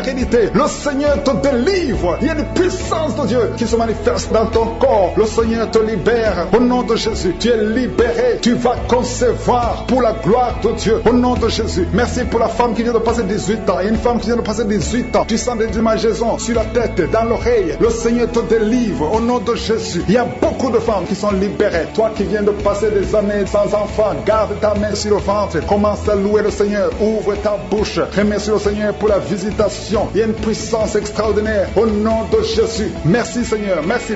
Le Seigneur te délivre. Il y a une puissance de Dieu qui se manifeste dans ton corps. Le Seigneur te libère. Au nom de Jésus, tu es libéré. Tu vas concevoir pour la gloire de Dieu. Au nom de Jésus. Merci pour la femme qui vient de passer 18 ans. Il y a une femme qui vient de passer 18 ans. Tu sens des démangeaisons sur la tête, dans l'oreille. Le Seigneur te délivre. Au nom de Jésus. Il y a beaucoup de femmes qui sont libérées. Toi qui viens de passer des années sans enfant, garde ta main sur le ventre. Commence à louer le Seigneur. Ouvre ta bouche. Remercie le Seigneur pour la visitation. Il y a une puissance extraordinaire au nom de Jésus. Merci Seigneur, merci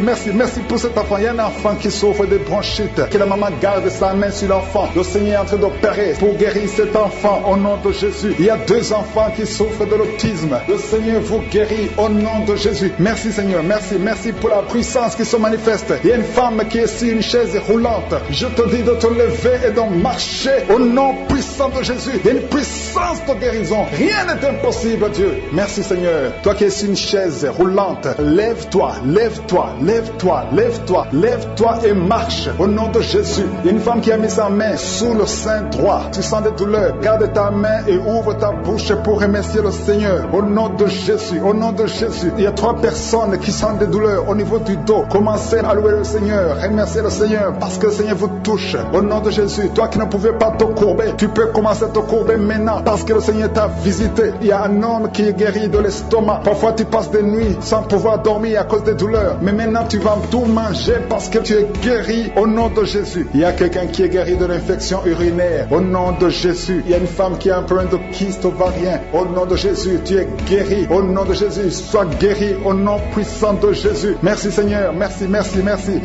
pour cet enfant. Il y a un enfant qui souffre de bronchite. Que la maman garde sa main sur l'enfant. Le Seigneur est en train d'opérer pour guérir cet enfant au nom de Jésus. Il y a 2 enfants qui souffrent de l'autisme. Le Seigneur vous guérit au nom de Jésus. Merci Seigneur, merci pour la puissance qui se manifeste. Il y a une femme qui est sur une chaise roulante. Je te dis de te lever et de marcher au nom puissant de Jésus. Il y a une puissance de guérison. Rien n'est impossible, Dieu. Merci Seigneur. Toi qui es sur une chaise roulante, lève-toi et marche au nom de Jésus. Il y a une femme qui a mis sa main sous le sein droit. Tu sens des douleurs. Garde ta main et ouvre ta bouche pour remercier le Seigneur. Au nom de Jésus, au nom de Jésus. Il y a 3 personnes qui sentent des douleurs au niveau du dos. Commencez à louer le Seigneur. Remerciez le Seigneur parce que le Seigneur vous touche. Au nom de Jésus. Toi qui ne pouvais pas te courber, tu peux commencer à te courber maintenant parce que le Seigneur t'a visité. Il y a un homme qui est guéri de l'estomac. Parfois tu passes des nuits sans pouvoir dormir à cause des douleurs. Mais maintenant tu vas tout manger parce que tu es guéri au nom de Jésus. Il y a quelqu'un qui est guéri de l'infection urinaire au nom de Jésus. Il y a une femme qui a un problème de kyste ovarien. Au nom de Jésus, tu es guéri. Au nom de Jésus, sois guéri au nom puissant de Jésus. Merci Seigneur, merci.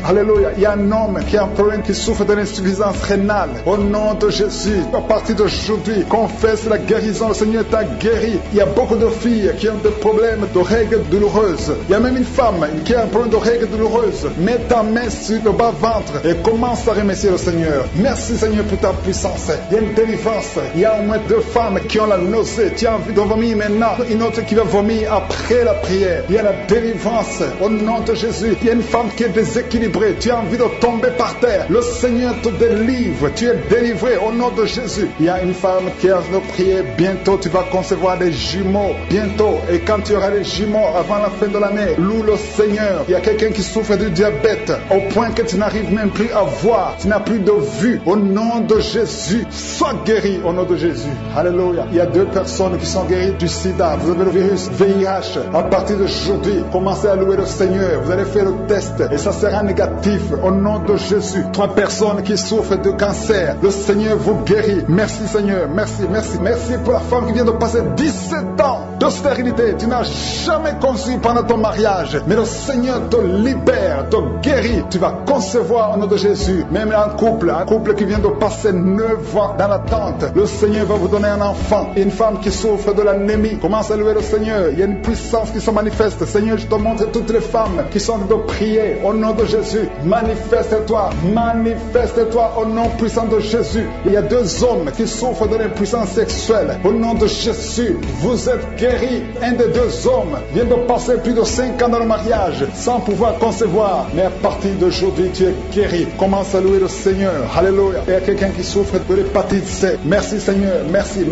Alléluia. Il y a un homme qui a un problème, qui souffre de l'insuffisance rénale. Au nom de Jésus, à partir d'aujourd'hui, confesse la guérison. Le Seigneur t'a guéri. Il y a beaucoup de filles qui ont des problèmes de règles douloureuses. Il y a même une femme qui a un problème de règles douloureuses. Mets ta main sur le bas-ventre et commence à remercier le Seigneur. Merci Seigneur pour ta puissance. Il y a une délivrance. Il y a au moins 2 femmes qui ont la nausée. Tu as envie de vomir maintenant. Une autre qui va vomir après la prière. Il y a la délivrance au nom de Jésus. Il y a une femme qui est déséquilibrée. Tu as envie de tomber par terre. Le Seigneur te délivre. Tu es délivré au nom de Jésus. Il y a une femme qui a de prier. Bientôt tu vas concevoir des jumeaux. Bientôt. Et quand tu auras des jumeaux avant la fin de l'année, loue le Seigneur. Il y a quelqu'un qui souffre du diabète au point que tu n'arrives même plus à voir. Tu n'as plus de vue. Au nom de Jésus, sois guéri au nom de Jésus. Alléluia. Il y a 2 personnes qui sont guéries du sida. Vous avez le virus VIH. À partir d'aujourd'hui, commencez à louer le Seigneur. Vous allez faire le test et ça sera négatif au nom de Jésus. 3 personnes qui souffrent de cancer. Le Seigneur vous guérit. Merci Seigneur. Merci pour la femme qui vient de passer 17 ans de stérilité. Tu n'as jamais conçu pendant ton mariage. Mais le Seigneur te libère, te guérit. Tu vas concevoir au nom de Jésus. Même un couple qui vient de passer 9 ans dans l'attente. Le Seigneur va vous donner un enfant. Une femme qui souffre de l'anémie. Commence à louer le Seigneur. Il y a une puissance qui se manifeste. Seigneur, je te montre toutes les femmes qui sont de prier au nom de Jésus. Manifeste-toi au nom puissant de Jésus. Il y a 2 hommes qui souffrent de l'impuissance sexuelle. Au nom de Jésus, vous êtes guéris. Un des 2 hommes vient de passer plus de 5 ans dans le mariage sans pouvoir concevoir. Mais à partir d'aujourd'hui, tu es guéri. Commence à louer le Seigneur. Alléluia. Il y a quelqu'un qui souffre de l'hépatite C. Merci Seigneur. Merci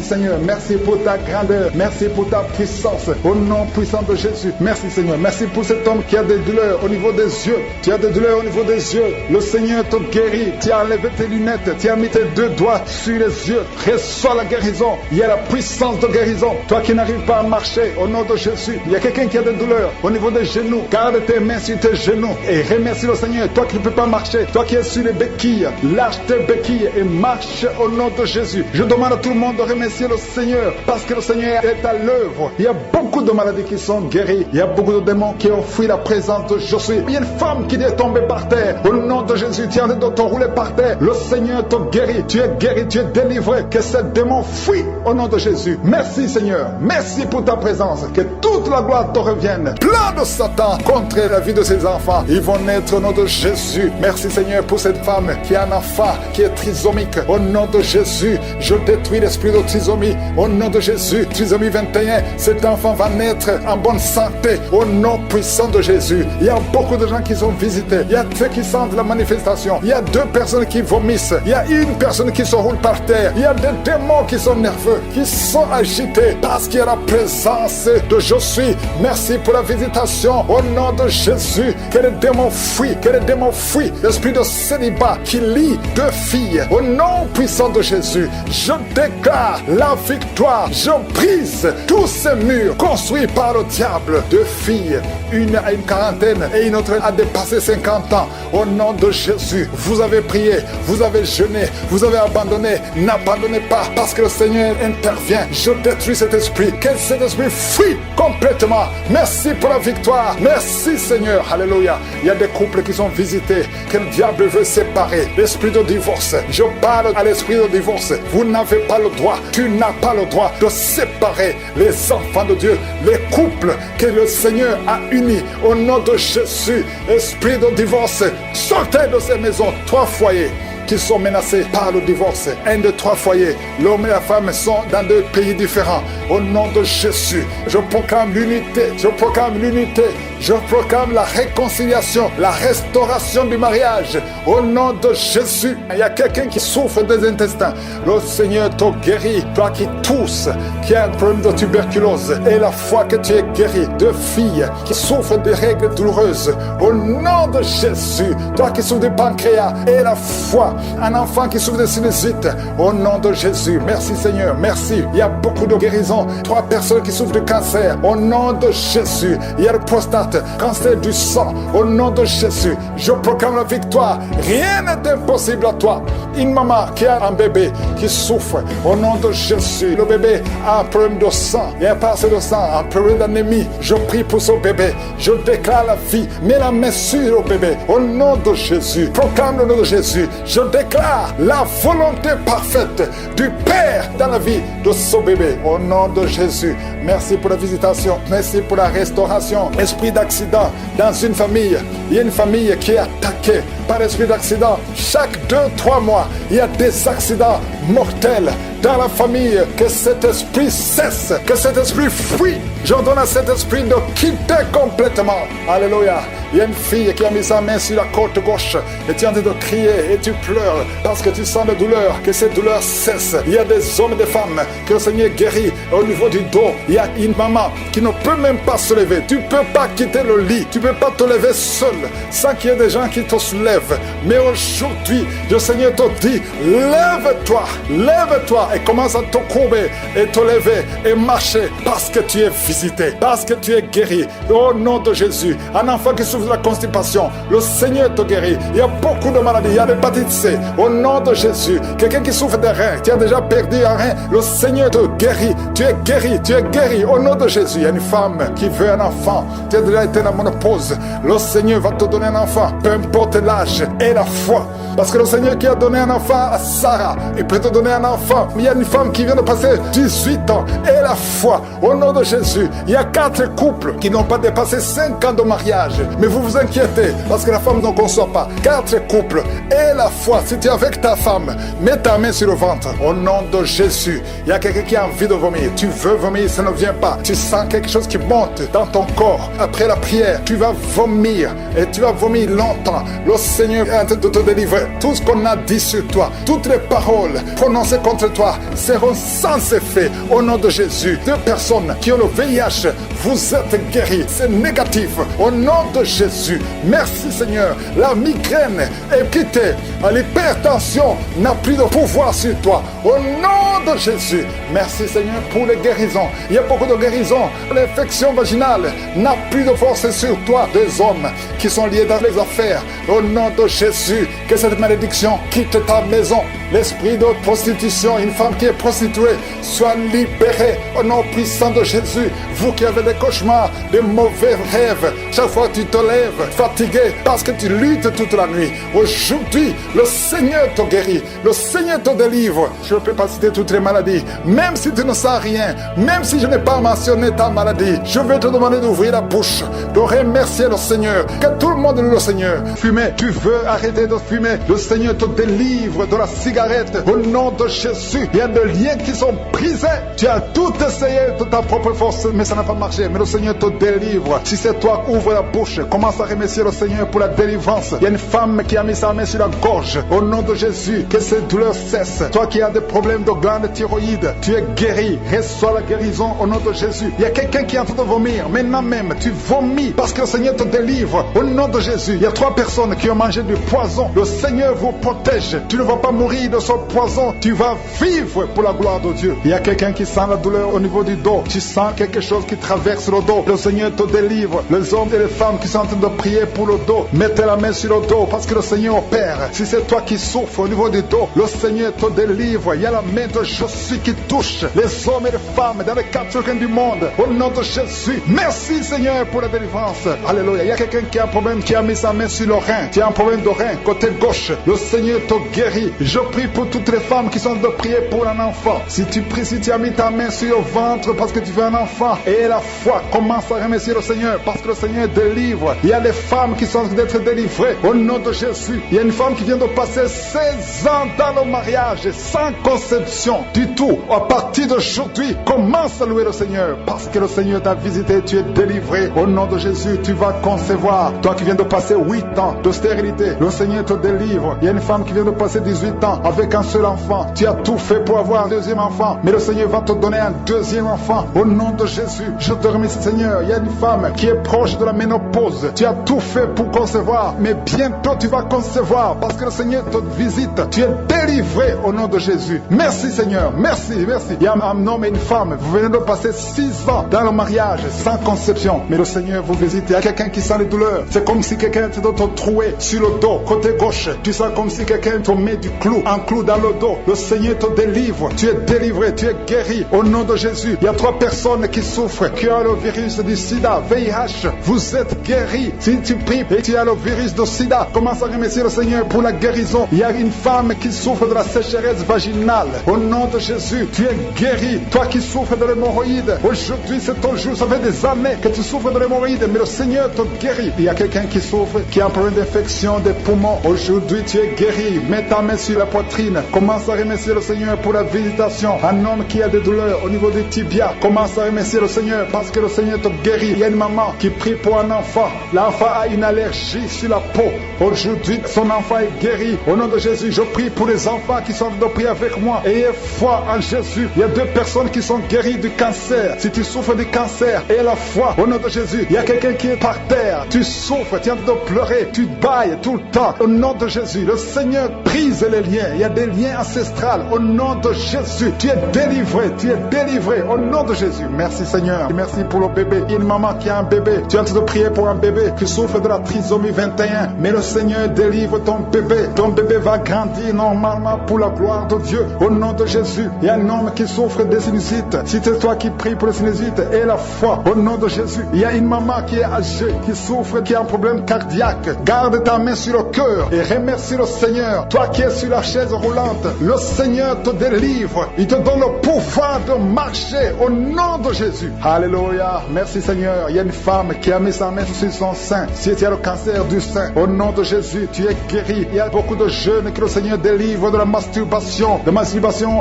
Seigneur. Merci pour ta grandeur. Merci pour ta puissance. Au nom puissant de Jésus. Merci Seigneur. Merci pour cet homme qui a des douleurs au niveau des yeux. Tu as des douleurs au niveau des yeux. Le Seigneur te guérit. Tu as enlevé tes lunettes. Tu as mis tes 2 doigts sur les yeux. Reçois la guérison. Il y a la puissance de guérison. Toi qui n'arrives pas à marcher, au nom de Jésus. Il y a quelqu'un qui a des douleurs au niveau des genoux. Garde tes mains sur tes genoux et remercie le Seigneur. Toi qui ne peux pas marcher, toi qui es sur les béquilles, lâche tes béquilles et marche au nom de Jésus. Je demande à tout le monde de remercier le Seigneur parce que le Seigneur est à l'œuvre. Il y a beaucoup de maladies qui sont guéries. Il y a beaucoup de démons qui ont fui la présence de Jésus. Il y a une femme qui est tombée par terre. Au nom de Jésus, tu es en train de te rouler par terre. Le Seigneur te guérit. Tu es guéri, tu es délivré. Que ce démon fuit au nom de Jésus. Merci Seigneur. Merci pour ta présence. Que toute la gloire te revienne. Plein de Satan contre la vie de ses enfants. Ils vont naître au nom de Jésus. Merci Seigneur pour cette femme qui a un enfant qui est trisomique. Au nom de Jésus, je détruis l'esprit de trisomie. Au nom de Jésus, trisomie 21, cet enfant va naître en bonne santé. Au nom puissant de Jésus. Il y a beaucoup de gens qui sont visités. Il y a ceux qui sentent la manifestation. Il y a 2 personnes qui vomissent. Il y a une personne qui se roule par terre. Il y a des démons qui sont nerveux, qui sont agités parce parce qu'il y a la présence de Je suis. Merci pour la visitation. Au nom de Jésus, que les démons fuient, que les démons fuient. L'esprit de célibat qui lie deux filles. Au nom puissant de Jésus, je déclare la victoire. Je brise tous ces murs construits par le diable. Deux filles, une à une quarantaine et une autre a dépassé 50 ans. Au nom de Jésus, vous avez prié, vous avez jeûné, vous avez abandonné. N'abandonnez pas parce que le Seigneur intervient. Je détruis cet esprit. Que cet esprit fuit complètement. Merci pour la victoire. Merci Seigneur. Alléluia. Il y a des couples qui sont visités, que le diable veut séparer. L'esprit de divorce. Je parle à l'esprit de divorce. Vous n'avez pas le droit. Tu n'as pas le droit de séparer les enfants de Dieu, les couples que le Seigneur a unis. Au nom de Jésus, esprit de divorce, sortez de ces maisons. 3 foyers qui sont menacés par le divorce. 1 de 3 foyers. L'homme et la femme sont dans 2 pays différents. Au nom de Jésus, je proclame l'unité. Je proclame l'unité. Je proclame la réconciliation, la restauration du mariage. Au nom de Jésus, il y a quelqu'un qui souffre des intestins. Le Seigneur te guérit. Toi qui tousses, qui a un problème de tuberculose. Et la foi que tu es guéri. 2 filles qui souffrent de règles douloureuses. Au nom de Jésus, toi qui souffres du pancréas. Et la foi, un enfant qui souffre de sinusite. Au nom de Jésus, merci Seigneur, merci. Il y a beaucoup de guérisons. 3 personnes qui souffrent de cancer. Au nom de Jésus, il y a le prostate. Cancer du sang, au nom de Jésus, je proclame la victoire. Rien n'est impossible à toi. Une maman qui a un bébé qui souffre, au nom de Jésus, le bébé a un problème de sang, il n'y a pas assez de sang, un problème d'anémie. Je prie pour ce bébé, je déclare la vie, mets la main sur le bébé, au nom de Jésus, proclame le nom de Jésus. Je déclare la volonté parfaite du Père dans la vie de ce bébé, au nom de Jésus. Merci pour la visitation, merci pour la restauration. Esprit d'accident dans une famille, il y a une famille qui est attaquée par l'esprit d'accident. Chaque 2-3 mois, il y a des accidents mortels dans la famille. Que cet esprit cesse, que cet esprit fuit. J'ordonne à cet esprit de quitter complètement. Alléluia. Il y a une fille qui a mis sa main sur la côte gauche et tu es en train de crier et tu pleures parce que tu sens la douleur, que cette douleur cesse. Il y a des hommes et des femmes que le Seigneur guérit au niveau du dos. Il y a une maman qui ne peut même pas se lever. Tu ne peux pas quitter le lit. Tu ne peux pas te lever seul sans qu'il y ait des gens qui te soulèvent. Mais aujourd'hui, le Seigneur te dit, lève-toi, lève-toi et commence à te courber et te lever et marcher parce que tu es visité, parce que tu es guéri. Au nom de Jésus, un enfant qui souffre de la constipation, le Seigneur te guérit. Il y a beaucoup de maladies, il y a l'hépatite C. Au nom de Jésus, quelqu'un qui souffre des reins, tu as déjà perdu un rein, le Seigneur te guérit. Tu es guéri, tu es guéri. Au nom de Jésus, il y a une femme qui veut un enfant. Tu as déjà été dans la ménopause. Le Seigneur va te donner un enfant, peu importe l'âge et la foi. Parce que le Seigneur qui a donné un enfant à Sarah, il peut te donner un enfant. Il y a une femme qui vient de passer 18 ans et la foi. Au nom de Jésus, il y a 4 couples qui n'ont pas dépassé 5 ans de mariage. Mais vous vous inquiétez parce que la femme ne conçoit pas. 4 couples et la foi. Si tu es avec ta femme, mets ta main sur le ventre. Au nom de Jésus, il y a quelqu'un qui a envie de vomir. Tu veux vomir, ça ne vient pas. Tu sens quelque chose qui monte dans ton corps. Après la prière, tu vas vomir et tu vas vomir longtemps. Le Seigneur est en train de te délivrer. Tout ce qu'on a dit sur toi, toutes les paroles prononcées contre toi seront sans effet. Au nom de Jésus, 2 personnes qui ont le VIH, vous êtes guéris. C'est négatif. Au nom de Jésus, merci Seigneur. La migraine est quittée. L'hypertension n'a plus de pouvoir sur toi. Au nom de Jésus, merci Seigneur pour les guérisons. Il y a beaucoup de guérisons. L'infection vaginale n'a plus de force sur toi. 2 hommes qui sont liés dans les affaires. Au nom de Jésus, que cette malédiction quitte ta maison. L'esprit de prostitution, une femme qui est prostituée, soit libérée au nom puissant de Jésus. Vous qui avez des cauchemars, des mauvais rêves, chaque fois que tu te lèves fatigué parce que tu luttes toute la nuit. Aujourd'hui, le Seigneur te guérit, le Seigneur te délivre. Je ne peux pas citer toutes les maladies, même si tu ne sens rien, même si je n'ai pas mentionné ta maladie, je vais te demander d'ouvrir la bouche, de remercier le Seigneur, que tout le monde loue le Seigneur. Fumer, tu veux arrêter de fumer, le Seigneur te délivre de la cigarette. arrête. Au nom de Jésus, il y a des liens qui sont brisés. Tu as tout essayé de ta propre force, mais ça n'a pas marché. Mais le Seigneur te délivre. Si c'est toi, ouvre la bouche. Commence à remercier le Seigneur pour la délivrance. Il y a une femme qui a mis sa main sur la gorge. Au nom de Jésus, que ces douleurs cessent. Toi qui as des problèmes de glande thyroïde, tu es guéri. Reçois la guérison au nom de Jésus. Il y a quelqu'un qui est en train de vomir. Maintenant même, tu vomis parce que le Seigneur te délivre. Au nom de Jésus, il y a 3 personnes qui ont mangé du poison. Le Seigneur vous protège. Tu ne vas pas mourir de ce poison. Tu vas vivre pour la gloire de Dieu. Il y a quelqu'un qui sent la douleur au niveau du dos. Tu sens quelque chose qui traverse le dos. Le Seigneur te délivre. Les hommes et les femmes qui sont en train de prier pour le dos, mettez la main sur le dos parce que le Seigneur opère. Si c'est toi qui souffres au niveau du dos, le Seigneur te délivre. Il y a la main de Jésus qui touche les hommes et les femmes dans les 4 coins du monde. Au nom de Jésus, merci Seigneur pour la délivrance. Alléluia. Il y a quelqu'un qui a un problème, qui a mis sa main sur le rein. Tu as un problème de rein, côté gauche. Le Seigneur te guérit. Je prie pour toutes les femmes qui sont en train de prier pour un enfant. Si tu pries, si tu as mis ta main sur le ventre parce que tu veux un enfant, et la foi, commence à remercier le Seigneur parce que le Seigneur délivre. Il y a des femmes qui sont en train d'être délivrées au nom de Jésus. Il y a une femme qui vient de passer 16 ans dans le mariage sans conception du tout. À partir d'aujourd'hui, commence à louer le Seigneur parce que le Seigneur t'a visité, tu es délivré. Au nom de Jésus, tu vas concevoir. Toi qui viens de passer 8 ans de stérilité, le Seigneur te délivre. Il y a une femme qui vient de passer 18 ans avec un seul enfant. Tu as tout fait pour avoir un deuxième enfant, mais le Seigneur va te donner un deuxième enfant. Au nom de Jésus, je te remercie Seigneur. Il y a une femme qui est proche de la ménopause. Tu as tout fait pour concevoir, mais bientôt tu vas concevoir parce que le Seigneur te visite. Tu es délivré au nom de Jésus. Merci Seigneur, merci, merci. Il y a un homme et une femme, vous venez de passer 6 ans dans le mariage sans conception, mais le Seigneur vous visite. Il y a quelqu'un qui sent les douleurs. C'est comme si quelqu'un te troué sur le dos, côté gauche. Tu sens comme si quelqu'un te met du clou, un clou dans le dos. Le Seigneur te délivre. Tu es délivré, tu es guéri au nom de Jésus. Il y a 3 personnes qui souffrent, qui ont le virus du sida, VIH. Vous êtes guéris. Si tu pries et tu as le virus du sida, commence à remercier le Seigneur pour la guérison. Il y a une femme qui souffre de la sécheresse vaginale. Au nom de Jésus, tu es guéri. Toi qui souffres de l'hémorroïde, aujourd'hui c'est ton jour. Ça fait des années que tu souffres de l'hémorroïde, mais le Seigneur te guérit. Il y a quelqu'un qui souffre, qui a un problème d'infection des poumons. Aujourd'hui tu es guéri. Mets ta main sur la poitrine. Commence à remercier le Seigneur pour la visitation. Un homme qui a des douleurs au niveau du tibia, commence à remercier le Seigneur parce que le Seigneur te guérit. Il y a une maman qui prie pour un enfant. L'enfant a une allergie sur la peau. Aujourd'hui, son enfant est guéri. Au nom de Jésus, je prie pour les enfants qui sont de prier avec moi. Ayez foi en Jésus. Il y a 2 personnes qui sont guéries du cancer. Si tu souffres du cancer, aie la foi. Au nom de Jésus, il y a quelqu'un qui est par terre. Tu souffres, tu es en train de pleurer, tu bailles tout le temps. Au nom de Jésus, le Seigneur brise les liens. Il y a des liens ancestrales. Au nom de Jésus, tu es délivré, tu es délivré. Au nom de Jésus, merci Seigneur. Merci pour le bébé. Il y a une maman qui a un bébé. Tu es en train de prier pour un bébé qui souffre de la trisomie 21. Mais le Seigneur délivre ton bébé. Ton bébé va grandir normalement pour la gloire de Dieu. Au nom de Jésus, il y a un homme qui souffre des sinusites. Si c'est toi qui pries pour les sinusites, aie la foi. Au nom de Jésus, il y a une maman qui est âgée, qui souffre, qui a un problème cardiaque. Garde ta main sur le cœur et remercie le Seigneur. Toi qui es sur la chaise roulante, le Seigneur te délivre. Il te donne le pouvoir de marcher au nom de Jésus. Alléluia. Merci Seigneur. Il y a une femme qui a mis sa main sur son sein. Si tu as le cancer du sein, au nom de Jésus, tu es guéri. Il y a beaucoup de jeunes que le Seigneur délivre de la masturbation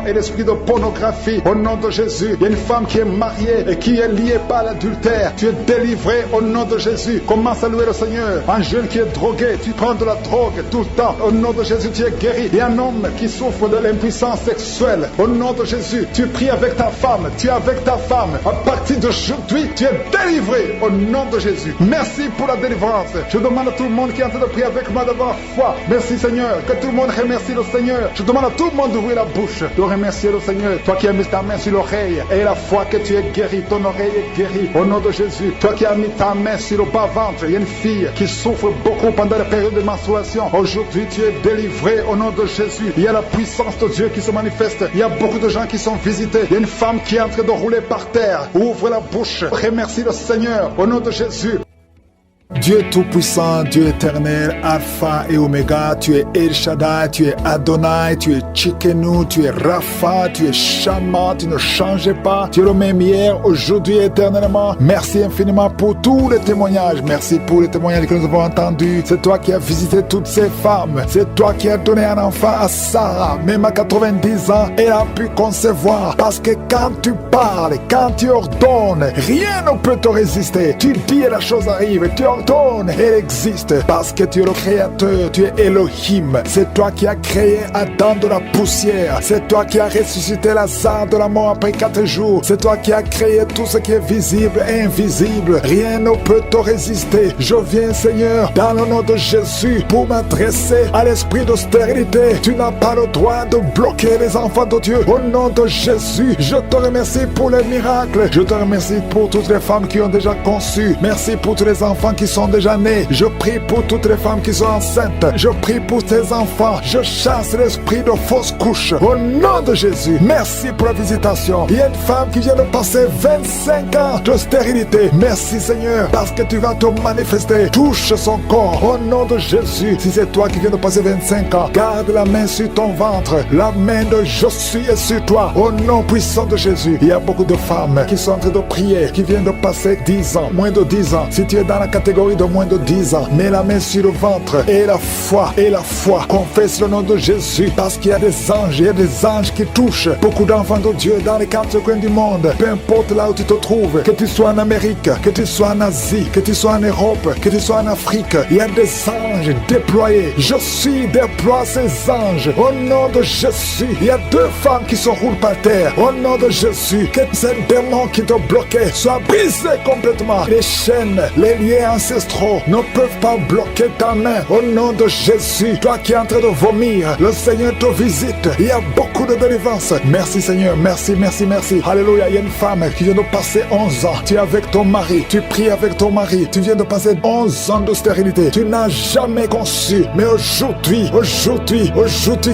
et l'esprit de pornographie. Au nom de Jésus, il y a une femme qui est mariée et qui est liée par l'adultère. Tu es délivré au nom de Jésus. Commence à louer le Seigneur. Un jeune qui est drogué, tu prends de la drogue tout le temps. Au nom de Jésus, tu es guéri. Il y a un homme qui souffre de l'impuissance sexuelle. Au nom de Jésus, tu pries avec ta femme. Tu es avec ta femme. À partir d'aujourd'hui, tu es délivré au nom de Jésus. Merci pour la délivrance. Je demande à tout le monde qui est en train de prier avec moi d'avoir foi. Merci Seigneur. Que tout le monde remercie le Seigneur. Je demande à tout le monde d'ouvrir la bouche, de remercier le Seigneur. Toi qui as mis ta main sur l'oreille, et la foi que tu es guéri. Ton oreille est guérie au nom de Jésus. Toi qui as mis ta main sur le bas-ventre, il y a une fille qui souffre beaucoup pendant la période de menstruation. Aujourd'hui, tu es délivré au nom de Jésus. Il y a la puissance de Dieu qui se manifeste. Il y a beaucoup de gens qui sont visités. Il y a une femme qui est en train de rouler par terre. Ouvre la bouche. Remercie le Seigneur au nom de Jésus. Dieu Tout-Puissant, Dieu éternel, Alpha et Oméga, tu es El Shaddai, tu es Adonai, tu es Tsidkenu, tu es Rapha, tu es Shammah, tu ne changes pas, tu es le même hier, aujourd'hui et éternellement. Merci infiniment pour tous les témoignages, merci pour les témoignages que nous avons entendus. C'est toi qui as visité toutes ces femmes, c'est toi qui as donné un enfant à Sarah, même à 90 ans, elle a pu concevoir, parce que quand tu parles, quand tu ordonnes, rien ne peut te résister. Tu dis et la chose arrive, tu ordonnes, elle existe, parce que tu es le créateur, tu es Elohim. C'est toi qui as créé Adam de la poussière, c'est toi qui as ressuscité Lazare de la mort après 4 jours, c'est toi qui as créé tout ce qui est visible et invisible. Rien ne peut te résister. Je viens, Seigneur, dans le nom de Jésus, pour m'adresser à l'esprit de stérilité. Tu n'as pas le droit de bloquer les enfants de Dieu. Au nom de Jésus, je te remercie pour les miracles. Je te remercie pour toutes les femmes qui ont déjà conçu. Merci pour tous les enfants qui sont déjà nés. Je prie pour toutes les femmes qui sont enceintes. Je prie pour ces enfants. Je chasse l'esprit de fausse couche. Au nom de Jésus, merci pour la visitation. Il y a une femme qui vient de passer 25 ans de stérilité. Merci Seigneur, parce que tu vas te manifester. Touche son corps. Au nom de Jésus, si c'est toi qui viens de passer 25 ans, garde la main sur ton ventre. La main de Jésus est sur toi. Au nom puissant de Jésus. Il y a beaucoup de femmes qui sont en train de prier, qui viennent de passer 10 ans, moins de 10 ans. Si tu es dans la catégorie de moins de 10 ans, mets la main sur le ventre et la foi, confesse le nom de Jésus, parce qu'il y a des anges, il y a des anges qui touchent beaucoup d'enfants de Dieu dans les 4 coins du monde. Peu importe là où tu te trouves, que tu sois en Amérique, que tu sois en Asie, que tu sois en Europe, que tu sois en Afrique, il y a des anges déployés. Je suis déploie ces anges au nom de Jésus. Il y a 2 femmes qui se roulent par terre au nom de Jésus. Que ces démons qui te bloquaient soient brisés complètement. Les chaînes, les liens ancestraux ne peuvent pas bloquer ta main au nom de Jésus. Toi qui es en train de vomir, le Seigneur te visite. Il y a beaucoup de délivrance. Merci Seigneur, merci, merci, merci. Alléluia. Il y a une femme qui vient de passer 11 ans. Tu es avec ton mari, tu pries avec ton mari. Tu viens de passer 11 ans de stérilité. Tu n'as jamais conçu. Mais aujourd'hui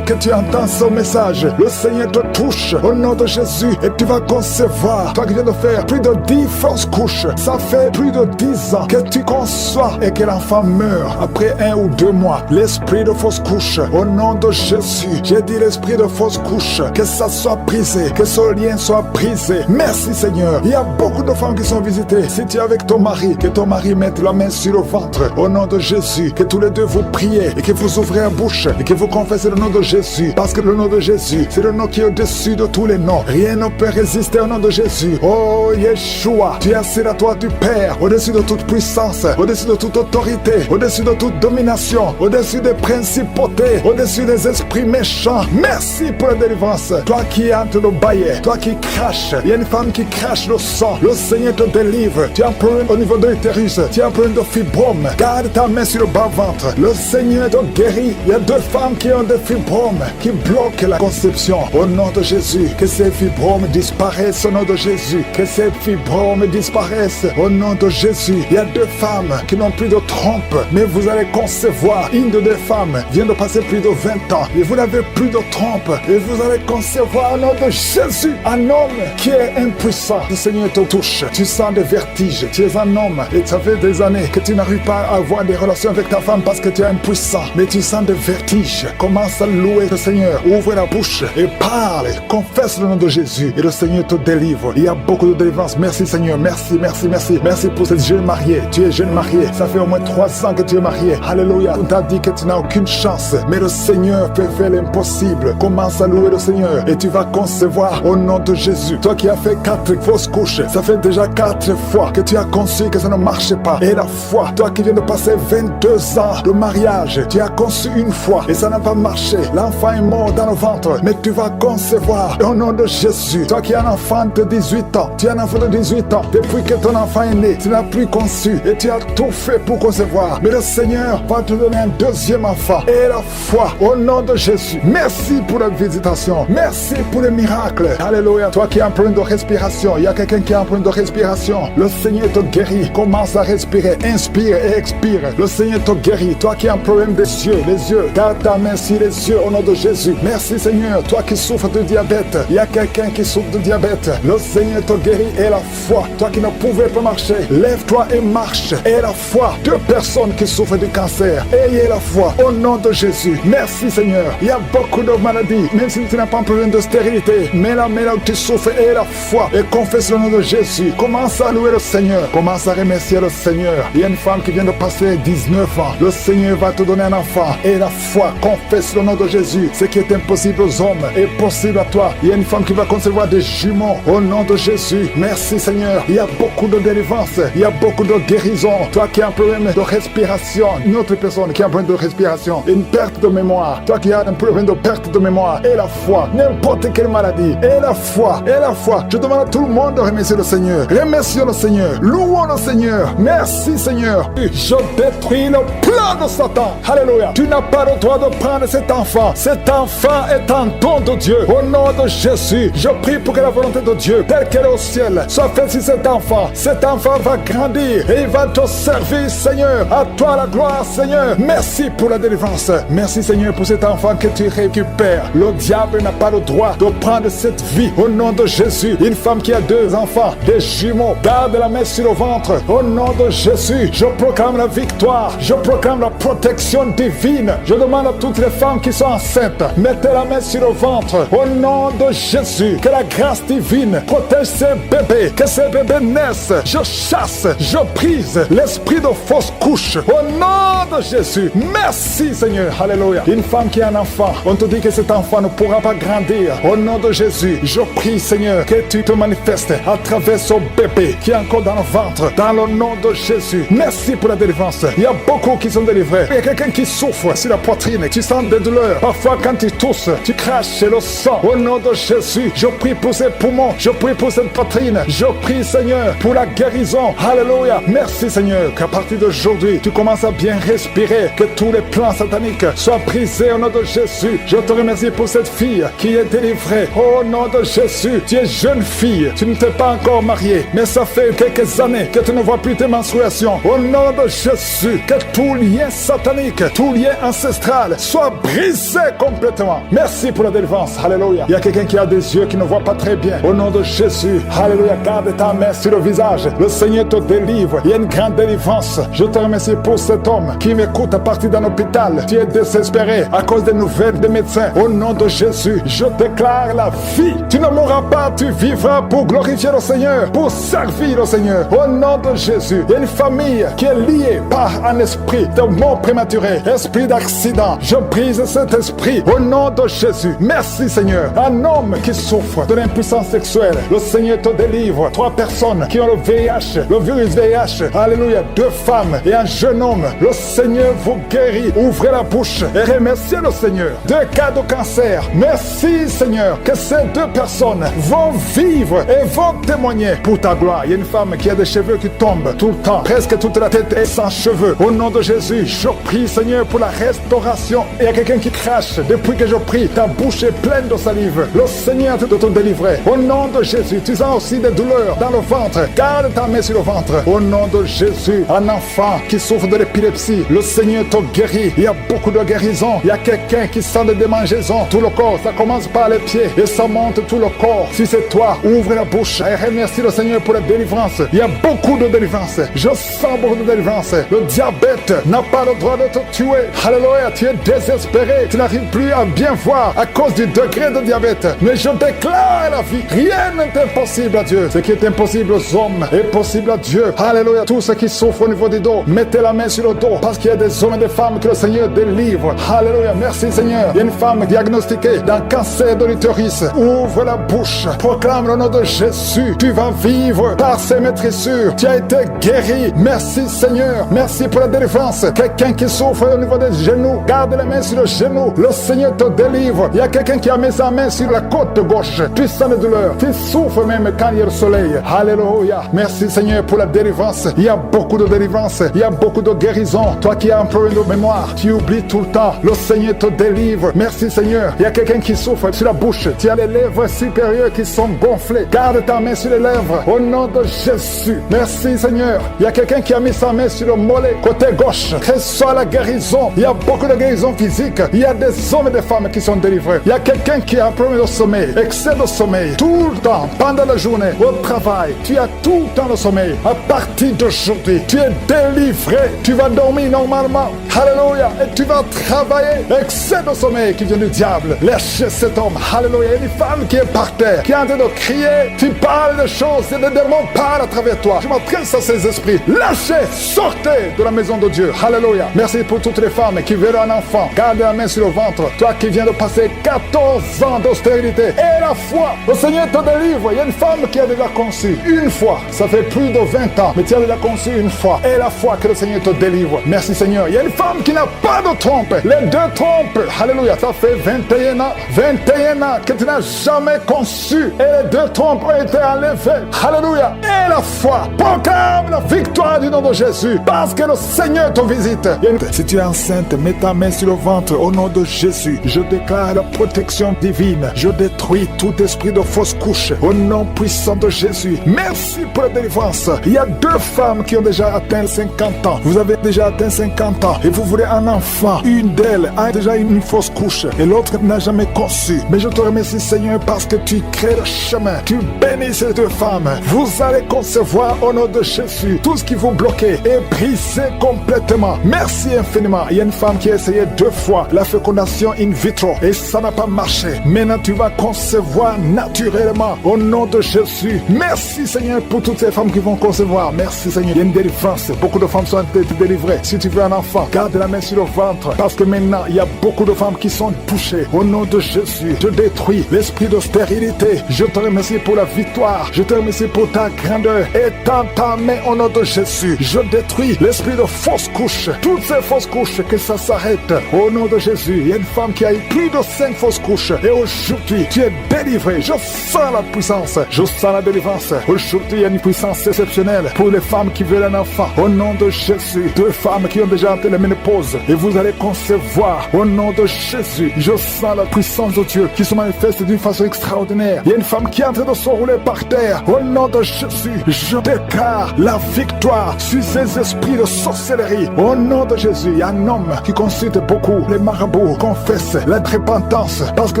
que tu entends ce message, le Seigneur te touche au nom de Jésus et tu vas concevoir. Toi qui viens de faire plus de 10 fausses couches, ça fait plus de 10 ans que tu conçois et que l'enfant meurt après 1 ou 2 mois. L'esprit de fausse couche, au nom de Jésus, j'ai dit l'esprit de fausse couche, que ça soit brisé, que ce lien soit brisé. Merci Seigneur. Il y a beaucoup de femmes qui sont visitées. Si tu es avec ton mari, que ton mari mette la main sur le ventre au nom de Jésus, que tous les deux vous priez et que vous ouvrez la bouche et que vous confessez le nom de Jésus, parce que le nom de Jésus, c'est le nom qui est au-dessus de tous les noms. Rien ne peut résister au nom de Jésus. Oh Yeshua, tu es assis à toi du Père, au-dessus de toute puissance, au-dessus de toute autorité, au-dessus de toute domination, au-dessus des principautés, au-dessus des esprits méchants. Merci pour la délivrance. Toi qui es en train de bailler, toi qui craches, il y a une femme qui crache le sang. Le Seigneur te délivre. Tu as un problème au niveau de l'utérus, tu as un problème de fibrome. Garde ta main sur le bas-ventre. Le Seigneur te guérit. Il y a 2 femmes qui ont des fibromes qui bloquent la conception. Au nom de Jésus, que ces fibromes disparaissent au nom de Jésus. Que ces fibromes disparaissent au nom de Jésus. Il y a 2 femmes qui n'ont plus de trompe, mais vous allez concevoir. Une de 2 femmes vient de passer plus de 20 ans et vous n'avez plus de trompe et vous allez concevoir au nom de Jésus un homme qui est impuissant. Le Seigneur te touche. Tu sens des vertiges. Tu es un homme et ça fait des années que tu n'arrives pas à avoir des relations avec ta femme parce que tu es impuissant, mais tu sens des vertiges. Commence à louer le Seigneur. Ouvre la bouche et parle. Confesse le nom de Jésus et le Seigneur te délivre. Il y a beaucoup de délivrance. Merci Seigneur. Merci, merci, merci. Merci pour cette jeune mariée. Tu es jeune mariée. Ça fait au moins 3 ans que tu es mariée. Alléluia. On t'a dit que tu n'as aucune chance, mais le Seigneur peut faire l'impossible. Commence à louer le Seigneur et tu vas concevoir au nom de Jésus. Toi qui as fait 4 fausses couches, ça fait déjà 4 fois que tu as conçu que ça ne marchait pas. Et la foi, toi qui viens de passer 22 ans de mariage, tu as conçu une fois et ça n'a pas marché. L'enfant est mort dans le ventre, mais tu vas concevoir au nom de Jésus. Toi qui as un enfant de 18 ans, tu as un enfant de 18 ans, depuis que ton enfant est né, tu n'as plus conçu et tu as tout fait pour concevoir. Mais le Seigneur va te donner un 2e enfant. Et la foi au nom de Jésus. Merci pour la visitation. Merci pour les miracles. Alléluia. Toi qui as un problème de respiration, il y a quelqu'un qui a un problème de respiration. Le Seigneur te guérit. Commence à respirer. Inspire et expire. Le Seigneur te guérit. Toi qui as un problème des yeux, les yeux, garde ta main sur les yeux au nom de Jésus. Merci Seigneur. Toi qui souffres de diabète, il y a quelqu'un qui souffre de diabète. Le Seigneur te guérit et la foi. Toi qui ne pouvais pas marcher, lève-toi et marche. Ayez la foi. 2 personnes qui souffrent du cancer. Ayez la foi. Au nom de Jésus. Merci Seigneur. Il y a beaucoup de maladies. Même si tu n'as pas un problème de stérilité. Mais là où tu souffres, ayez la foi. Et confesse le nom de Jésus. Commence à louer le Seigneur. Commence à remercier le Seigneur. Il y a une femme qui vient de passer 19 ans. Le Seigneur va te donner un enfant. Et la foi. Confesse le nom de Jésus. Ce qui est impossible aux hommes est possible à toi. Il y a une femme qui va concevoir des jumeaux. Au nom de Jésus. Merci Seigneur. Il y a beaucoup de délivrance. Il y a beaucoup de guérison. Toi qui as un problème de respiration. Une autre personne qui a un problème de respiration. Une perte de mémoire. Toi qui as un problème de perte de mémoire. Et la foi. N'importe quelle maladie. Et la foi. Et la foi. Je demande à tout le monde de remercier le Seigneur. Remercions le Seigneur. Louons le Seigneur. Merci Seigneur. Je détruis le plan de Satan. Alléluia. Tu n'as pas le droit de prendre cet enfant. Cet enfant est un don de Dieu. Au nom de Jésus, je prie pour que la volonté de Dieu, telle qu'elle est au ciel, soit faite sur cet enfant. Cet enfant va grandir et il va te servir, Seigneur. À toi la gloire, Seigneur. Merci pour la délivrance. Merci, Seigneur, pour cet enfant que tu récupères. Le diable n'a pas le droit de prendre cette vie. Au nom de Jésus, une femme qui a 2 enfants, des jumeaux, garde la main sur le ventre. Au nom de Jésus, je proclame la victoire. Je proclame la protection divine. Je demande à toutes les femmes qui sont enceintes, mettez la main sur le ventre. Au nom de Jésus, que la grâce divine protège ces bébés, que ces bébés naissent. Je chasse, je brise l'esprit de fausse couche. Au nom de Jésus, merci Seigneur. Alléluia. Une femme qui a un enfant, on te dit que cet enfant ne pourra pas grandir. Au nom de Jésus, je prie Seigneur que tu te manifestes à travers ce bébé qui est encore dans le ventre. Dans le nom de Jésus, merci pour la délivrance. Il y a beaucoup qui sont délivrés. Il y a quelqu'un qui souffre sur la poitrine. Tu sens des douleurs. Parfois quand tu tousses, tu craches le sang. Au nom de Jésus, je prie pour ses poumons. Je prie pour cette poitrine. Je prie Seigneur pour la guérison. Alléluia. Merci Seigneur qu'à partir d'aujourd'hui, tu commences à bien respirer. Que tous les plans sataniques soient brisés au nom de Jésus. Je te remercie pour cette fille qui est délivrée. Au nom de Jésus, tu es jeune fille. Tu ne t'es pas encore mariée. Mais ça fait quelques années que tu ne vois plus tes menstruations. Au nom de Jésus, que tout lien satanique, tout lien ancestral soit brisé complètement. Merci pour la délivrance. Alléluia. Il y a quelqu'un qui a des yeux qui ne voit pas très bien. Au nom de Jésus, alléluia, garde ta main sur le visage. Le Seigneur te délivre. Il y a une grande délivrance. Je te remercie pour cet homme qui m'écoute à partir d'un hôpital. Tu es désespéré à cause des nouvelles des médecins. Au nom de Jésus, je déclare la vie. Tu ne mourras pas, tu vivras pour glorifier le Seigneur, pour servir le Seigneur. Au nom de Jésus, il y a une famille qui est liée par un esprit de mort prématurée, esprit d'accident. Je brise cet esprit au nom de Jésus. Merci Seigneur. Un homme qui souffre de l'impuissance sexuelle, le Seigneur te délivre. 3 personnes qui ont le VIH, le virus VIH. Alléluia. 2 femmes et un jeune homme. Le Seigneur vous guérit. Ouvrez la bouche et remerciez le Seigneur. 2 cas de cancer. Merci Seigneur que ces 2 personnes vont vivre et vont témoigner pour ta gloire. Il y a une femme qui a des cheveux qui tombent tout le temps. Presque toute la tête est sans cheveux. Au nom de Jésus, je prie Seigneur pour la restauration. Il y a quelqu'un qui crache. Depuis que je prie, ta bouche est pleine de salive. Le Seigneur te délivrer. Au nom de Jésus, tu sens aussi des douleurs dans le ventre. Garde ta main sur le ventre. Au nom de Jésus, un enfant qui souffre de l'épilepsie, le Seigneur te guérit. Il y a beaucoup de guérison. Il y a quelqu'un qui sent des démangeaisons. Tout le corps, ça commence par les pieds et ça monte tout le corps. Si c'est toi, ouvre la bouche et remercie le Seigneur pour la délivrance. Il y a beaucoup de délivrance. Je sens beaucoup de délivrance. Le diabète n'a pas le droit de te tuer. Alléluia, tu es désespéré. Tu n'arrives plus à bien voir à cause du degré de diabète. Mais je déclare la vie. Rien n'est impossible à Dieu. Ce qui est impossible aux hommes est possible à Dieu. Alléluia. Tous ceux qui souffrent au niveau du dos, mettez la main sur le dos parce qu'il y a des hommes et des femmes que le Seigneur délivre. Alléluia. Merci Seigneur. Il y a une femme diagnostiquée d'un cancer de l'utérus. Ouvre la bouche. Proclame le nom de Jésus. Tu vas vivre par ses maîtrissures. Tu as été guéri. Merci Seigneur. Merci pour la délivrance. Quelqu'un qui souffre au niveau des genoux, garde la main sur le genou. Le Seigneur te délivre. Il y a quelqu'un qui a mis sa main sur la côte gauche. Tu sens la douleur. Tu souffres même quand il y a le soleil. Alléluia. Merci Seigneur pour la délivrance. Il y a beaucoup de délivrance. Il y a beaucoup de guérison. Toi qui as un problème de mémoire, tu oublies tout le temps. Le Seigneur te délivre. Merci Seigneur. Il y a quelqu'un qui souffre sur la bouche. Tu as les lèvres supérieures qui sont gonflées. Garde ta main sur les lèvres. Au nom de Jésus. Merci Seigneur. Il y a quelqu'un qui a mis sa main sur le mollet côté gauche. Que soit la guérison. Il y a beaucoup de guérison physique. Il y a des hommes et des femmes qui sont délivrés. Il y a quelqu'un qui a un problème de sommeil, excès de sommeil, tout le temps, pendant la journée, au travail. Tu as tout le temps le sommeil. À partir d'aujourd'hui, aujourd'hui, tu es délivré. Tu vas dormir normalement. Alléluia. Et tu vas travailler. Excès de sommeil qui vient du diable. Lâchez cet homme. Alléluia. Il y a une femme qui est par terre, qui est en train de crier. Tu parles de choses et des démons parlent à travers toi. Je m'adresse à ces esprits. Lâchez, sortez de la maison de Dieu. Alléluia. Merci pour toutes les femmes qui veulent un enfant. Garde la main sur le ventre. Toi qui viens de passer 14 ans d'austérité. Et la foi. Le Seigneur te délivre. Il y a une femme qui a déjà conçu une fois. Ça fait plus de 20 ans. Mais tu as déjà conçu une fois. Et la foi que le Seigneur te délivre. Merci Seigneur. Il y a une femme qui n'a pas de trompe. Les deux trompes. Alléluia. Ça fait 21 ans. 21 ans que tu n'as jamais conçu. Et les deux trompes ont été enlevées. Alléluia. Et la foi. Proclame la victoire du nom de Jésus. Parce que le Seigneur te visite. Si tu es enceinte, mets ta main sur le ventre au nom de Jésus. Je déclare la protection divine. Je détruis tout esprit de fausse couche au nom puissant de Jésus. Merci pour la délivrance. Il y a deux femmes qui ont déjà atteint 50 ans. Vous avez déjà atteint 50 ans et vous voulez un enfant. Une d'elles a déjà une fausse couche et l'autre n'a jamais conçu. Mais je te remercie Seigneur parce que tu crées le chemin. Tu bénis ces deux femmes. Vous allez concevoir au nom de Jésus. Tout ce qui vous bloquait est brisé complètement. Merci infiniment. Il y a une femme qui a essayé 2 fois la fécondation in vitro et ça n'a pas marché. Maintenant tu vas concevoir naturellement au nom de Jésus. Merci Seigneur pour toutes ces femmes qui vont concevoir. Merci Seigneur. Il y a une délivrance. Beaucoup de femmes sont délivrées. Si tu veux un enfant, garde la main sur le ventre parce que maintenant il y a beaucoup de femmes qui sont touchées. Au nom de Jésus, je détruis l'esprit de stérilité. Je te remercie pour la victoire. Je te remercie pour ta grandeur. Étends ta main au nom de Jésus. Je détruis l'esprit de fausse couche. Toutes ces fausses couches, que ça s'arrête. Au nom de Jésus, il y a une femme qui a eu plus de 5 fausses couches. Et aujourd'hui, tu es délivré. Je sens la puissance. Je sens la délivrance. Aujourd'hui, il y a une puissance exceptionnelle pour les femmes qui veulent un enfant. Au nom de Jésus, 2 femmes qui ont déjà atteint la ménopause. Et vous allez concevoir. Au nom de Jésus, je sens la puissance de Dieu qui se manifeste d'une façon extraordinaire. Il y a une femme qui est en train de se rouler par terre. Au nom de Jésus, je déclare la victoire sur ces esprits de sorcellerie. Au nom de Jésus, il y a un homme qui consulte beaucoup les marabouts, confesse la repentance parce que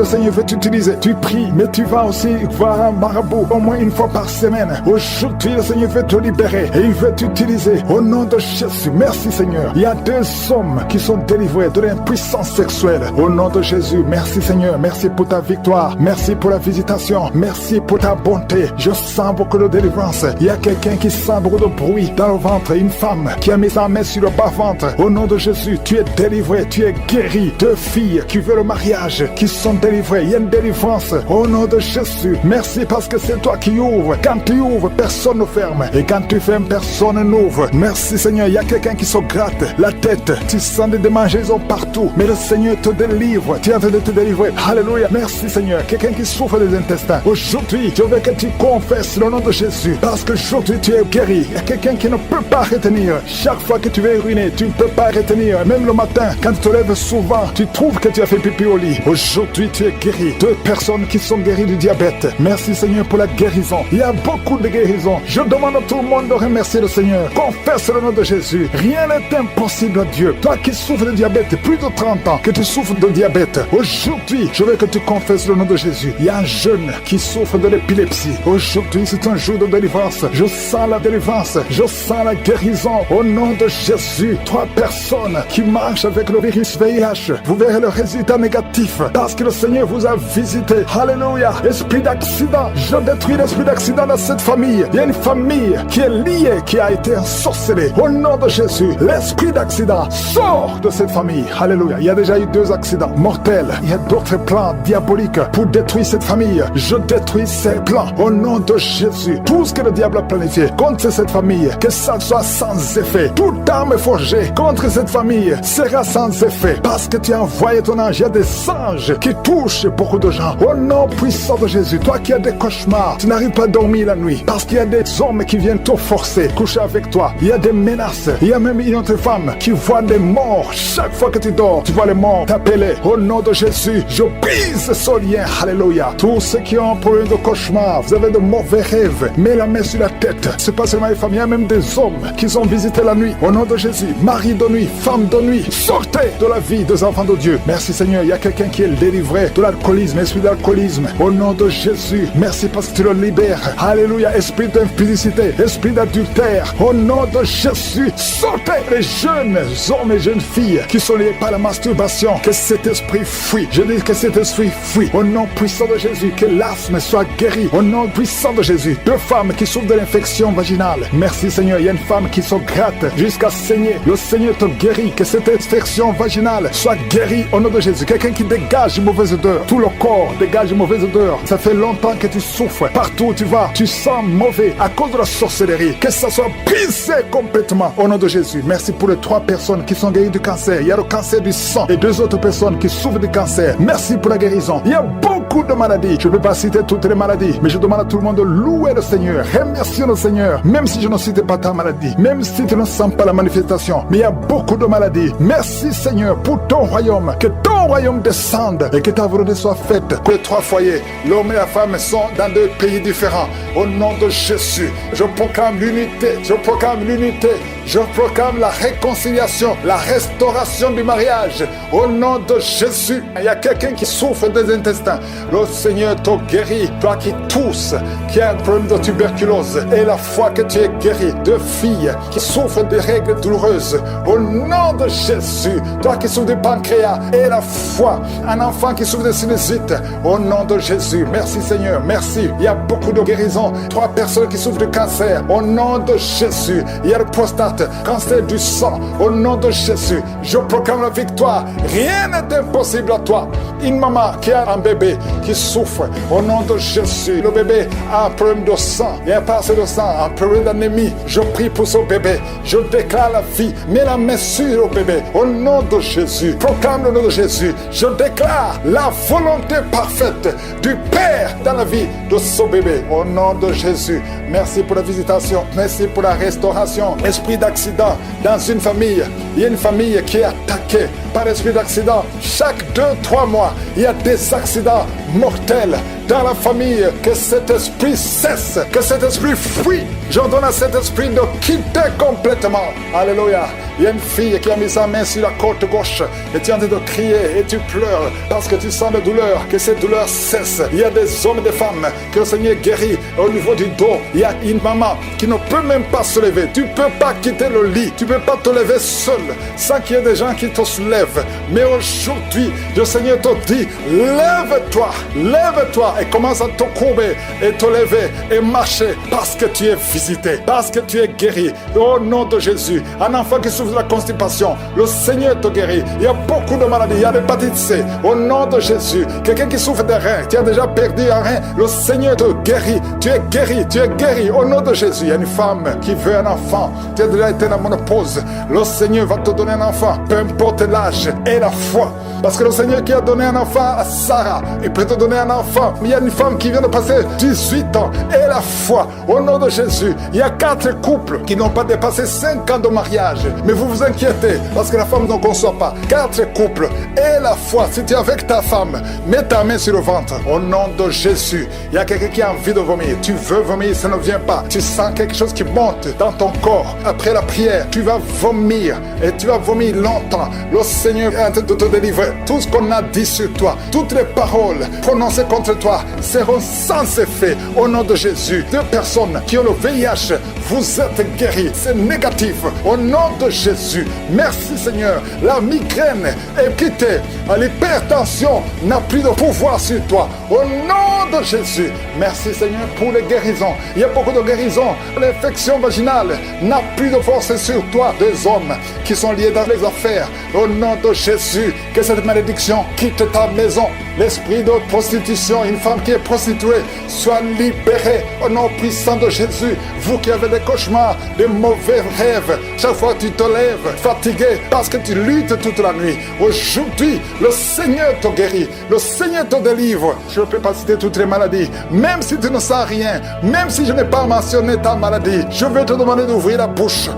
le Seigneur veut t'utiliser. Tu pries, mais tu vas aussi voir un marabout au moins une fois par semaine. Aujourd'hui, le Seigneur veut te libérer et il veut t'utiliser. Au nom de Jésus, merci Seigneur. Il y a 2 hommes qui sont délivrés de l'impuissance sexuelle. Au nom de Jésus, merci Seigneur. Merci pour ta victoire. Merci pour la visitation. Merci pour ta bonté. Je sens beaucoup de délivrance. Il y a quelqu'un qui sent beaucoup de bruit dans le ventre. Une femme qui a mis sa main sur le bas-ventre. Au nom de Jésus, tu es délivré. Tu es guéri. 2 filles qui veulent le mariage, qui sont délivrées. Il y a une délivrance. Au nom de Jésus, merci parce que c'est toi qui ouvres. Quand tu ouvres, personne ne ferme. Et quand tu fermes, personne n'ouvre. Merci Seigneur. Il y a quelqu'un qui se gratte la tête. Tu sens des démangeaisons partout. Mais le Seigneur te délivre. Tu es en train de te délivrer. Alléluia. Merci Seigneur. Quelqu'un qui souffre des intestins. Aujourd'hui, je veux que tu confesses le nom de Jésus. Parce que aujourd'hui, tu es guéri. Il y a quelqu'un qui ne peut pas retenir. Chaque fois que tu veux uriner, tu ne peux pas retenir. Même le matin, quand tu te lèves souvent, tu trouves que tu as fait pipi au lit. Aujourd'hui, tu es guéri. 2 personnes qui sont guéries du diabète. Merci Seigneur pour la guérison. Il y a beaucoup de guérisons. Je demande à tout le monde de remercier le Seigneur. Confesse le nom de Jésus. Rien n'est impossible à Dieu. Toi qui souffres de diabète, plus de 30 ans que tu souffres de diabète. Aujourd'hui, je veux que tu confesses le nom de Jésus. Il y a un jeune qui souffre de l'épilepsie. Aujourd'hui, c'est un jour de délivrance. Je sens la délivrance. Je sens la guérison. Au nom de Jésus, 3 personnes qui marchent avec le virus VIH. Vous verrez le résultat négatif parce que le Seigneur vous a visité. Alléluia. Esprit d'accident. Je détruis l'esprit d'accident dans cette famille. Il y a une famille qui est liée, qui a été ensorcelée. Au nom de Jésus, l'esprit d'accident sort de cette famille. Alléluia. Il y a déjà eu 2 accidents mortels. Il y a d'autres plans diaboliques pour détruire cette famille. Je détruis ces plans au nom de Jésus. Tout ce que le diable a planifié contre cette famille, que ça soit sans effet. Toute arme forgée contre cette famille sera sans effet parce que tu as envoyé ton ange. Il y a des anges qui touchent beaucoup de gens. Au nom puissant de Jésus, toi qui as des cauchemars, tu n'arrives pas à dormir la nuit parce qu'il y a des hommes qui viennent te forcer, coucher avec toi. Il y a des menaces. Il y a même une autre femme qui voit des morts. Chaque fois que tu dors, tu vois les morts t'appeler. Au nom de Jésus, je brise ce lien. Alléluia. Tous ceux qui ont un problème de cauchemar, vous avez de mauvais rêves, mets la main sur la tête. C'est pas seulement les femmes, il y a même des hommes qui ont visité la nuit. Au nom de Jésus, mari de nuit, femme de nuit, sortez de la vie des enfants de Dieu. Merci Seigneur, il y a quelqu'un qui est délivré de l'alcoolisme, esprit d'alcoolisme. Au nom de Jésus, merci parce que tu le libères. Alléluia, esprit d'impudicité, esprit d'adultère. Au nom de Jésus, sortez les jeunes hommes et jeunes filles qui sont liés par la masturbation. Que cet esprit fuit. Je dis que cet esprit fuit. Au nom puissant de Jésus, que l'asthme soit guéri. Au nom puissant de Jésus, deux femmes qui souffrent de l'infection vaginale. Merci Seigneur, il y a une femme qui se gratte jusqu'à saigner. Le Seigneur te guérit. Que cette infection vaginale soit guérie au nom de Jésus. Quelqu'un qui dégage une mauvaise odeur. Tout le corps dégage une mauvaise odeur. Ça fait longtemps que tu souffres. Partout où tu vas, tu sens mauvais à cause de la sorcellerie. Que ça soit brisé complètement au nom de Jésus. Merci pour les 3 personnes qui sont guéries du cancer. Il y a le cancer du sang et 2 autres personnes qui souffrent du cancer. Merci pour la guérison. Il y a beaucoup de maladies. Je ne peux pas citer toutes les maladies, mais je demande à tout le monde de louer le Seigneur. Remercier le Seigneur. Même si je ne cite pas ta maladie, même si tu ne sens pas la manifestation, mais il y a beaucoup de maladies. Merci Seigneur pour ton royaume. Que ton royaume descende et que ta volonté soit faite. Que les 3 foyers, l'homme et la femme, sont dans 2 pays différents. Au nom de Jésus, je proclame l'unité. Je proclame l'unité. Je proclame la réconciliation, la restauration du mariage. Au nom de Jésus, il y a quelqu'un qui souffre des intestins. Le Seigneur te guérit. Toi qui tousses, qui a un problème de tuberculose, et la foi que tu es guéri. 2 filles qui souffrent de règles douloureuses. Au nom de Jésus, toi qui souffres du pancréas, et la foi. Un enfant qui souffre de sinusite. Au nom de Jésus, merci Seigneur, merci. Il y a beaucoup de guérisons. 3 personnes qui souffrent de cancer. Au nom de Jésus, il y a le prostate, cancer du sang. Au nom de Jésus, je proclame la victoire. Rien n'est impossible à toi. Une maman qui a un bébé qui souffre. Au nom de Jésus, le bébé a un problème de sang. Il n'y a pas assez de sang, un problème d'anémie. Je prie pour ce bébé. Je déclare la vie. Mets la main sur le bébé. Au nom de Jésus, proclame le nom de Jésus. Je déclare la volonté parfaite du Père dans la vie de ce bébé. Au nom de Jésus, merci pour la visitation. Merci pour la restauration. Esprit d'accident dans une famille. Il y a une famille qui est attaquée par l'esprit d'accident. Chaque 2-3 mois, il y a des accidents mortels dans la famille. Que cet esprit cesse, que cet esprit fuit. J'ordonne à cet esprit de quitter complètement. Alléluia. Il y a une fille qui a mis sa main sur la côte gauche et tu es en train de crier et tu pleures parce que tu sens la douleur. Que cette douleur cesse. Il y a des hommes et des femmes que le Seigneur guérit au niveau du dos. Il y a une maman qui ne peut même pas se lever. Tu ne peux pas quitter le lit. Tu ne peux pas te lever seul sans qu'il y ait des gens qui te soulèvent. Mais aujourd'hui, le Seigneur te dit, lève-toi, lève-toi et commence à te courber et te lever et marcher parce que tu es visité, parce que tu es guéri. Au nom de Jésus, un enfant qui souffre de la constipation, le Seigneur te guérit. Il y a beaucoup de maladies, il y a l'hépatite C. Au nom de Jésus, quelqu'un qui souffre des reins, tu as déjà perdu un rein, le Seigneur te guérit. Tu es guéri, tu es guéri. Au nom de Jésus, il y a une femme qui veut un enfant. Tu as déjà été dans la ménopause. Le Seigneur va te donner un enfant, peu importe l'âge et la foi. Parce que le Seigneur qui a donné un enfant à Sarah, il peut te donner un enfant. Mais il y a une femme qui vient de passer 18 ans et la foi. Au nom de Jésus, il y a 4 couples qui n'ont pas dépassé 5 ans de mariage. Mais vous vous inquiétez parce que la femme ne conçoit pas. 4 couples et la foi. Si tu es avec ta femme, mets ta main sur le ventre. Au nom de Jésus, il y a quelqu'un qui a envie de vomir. Tu veux vomir, ça ne vient pas. Tu sens quelque chose qui monte dans ton corps. Après la prière, tu vas vomir et tu vas vomir longtemps. Le Seigneur est en train de te délivrer. Tout ce qu'on a dit sur toi, toutes les paroles prononcées contre toi seront sans effet. Au nom de Jésus, 2 personnes qui ont le VIH, vous êtes guéris. C'est négatif. Au nom de Jésus, merci Seigneur. La migraine est quittée. L'hypertension n'a plus de pouvoir sur toi. Au nom de Jésus, merci Seigneur pour les guérisons. Il y a beaucoup de guérisons. L'infection vaginale n'a plus de force sur toi. 2 hommes qui sont liés dans les affaires. Au nom de Jésus, que cette malédiction quitte ta maison. L'esprit de prostitution, une femme qui est prostituée, soit libérée au nom puissant de Jésus. Vous qui avez des cauchemars, des mauvais rêves, chaque fois que tu te lèves fatigué parce que tu luttes toute la nuit. Aujourd'hui, le Seigneur te guérit, le Seigneur te délivre. Je ne peux pas citer toutes les maladies, même si tu ne sens rien, même si je n'ai pas mentionné ta maladie, je vais te demander d'ouvrir la bouche.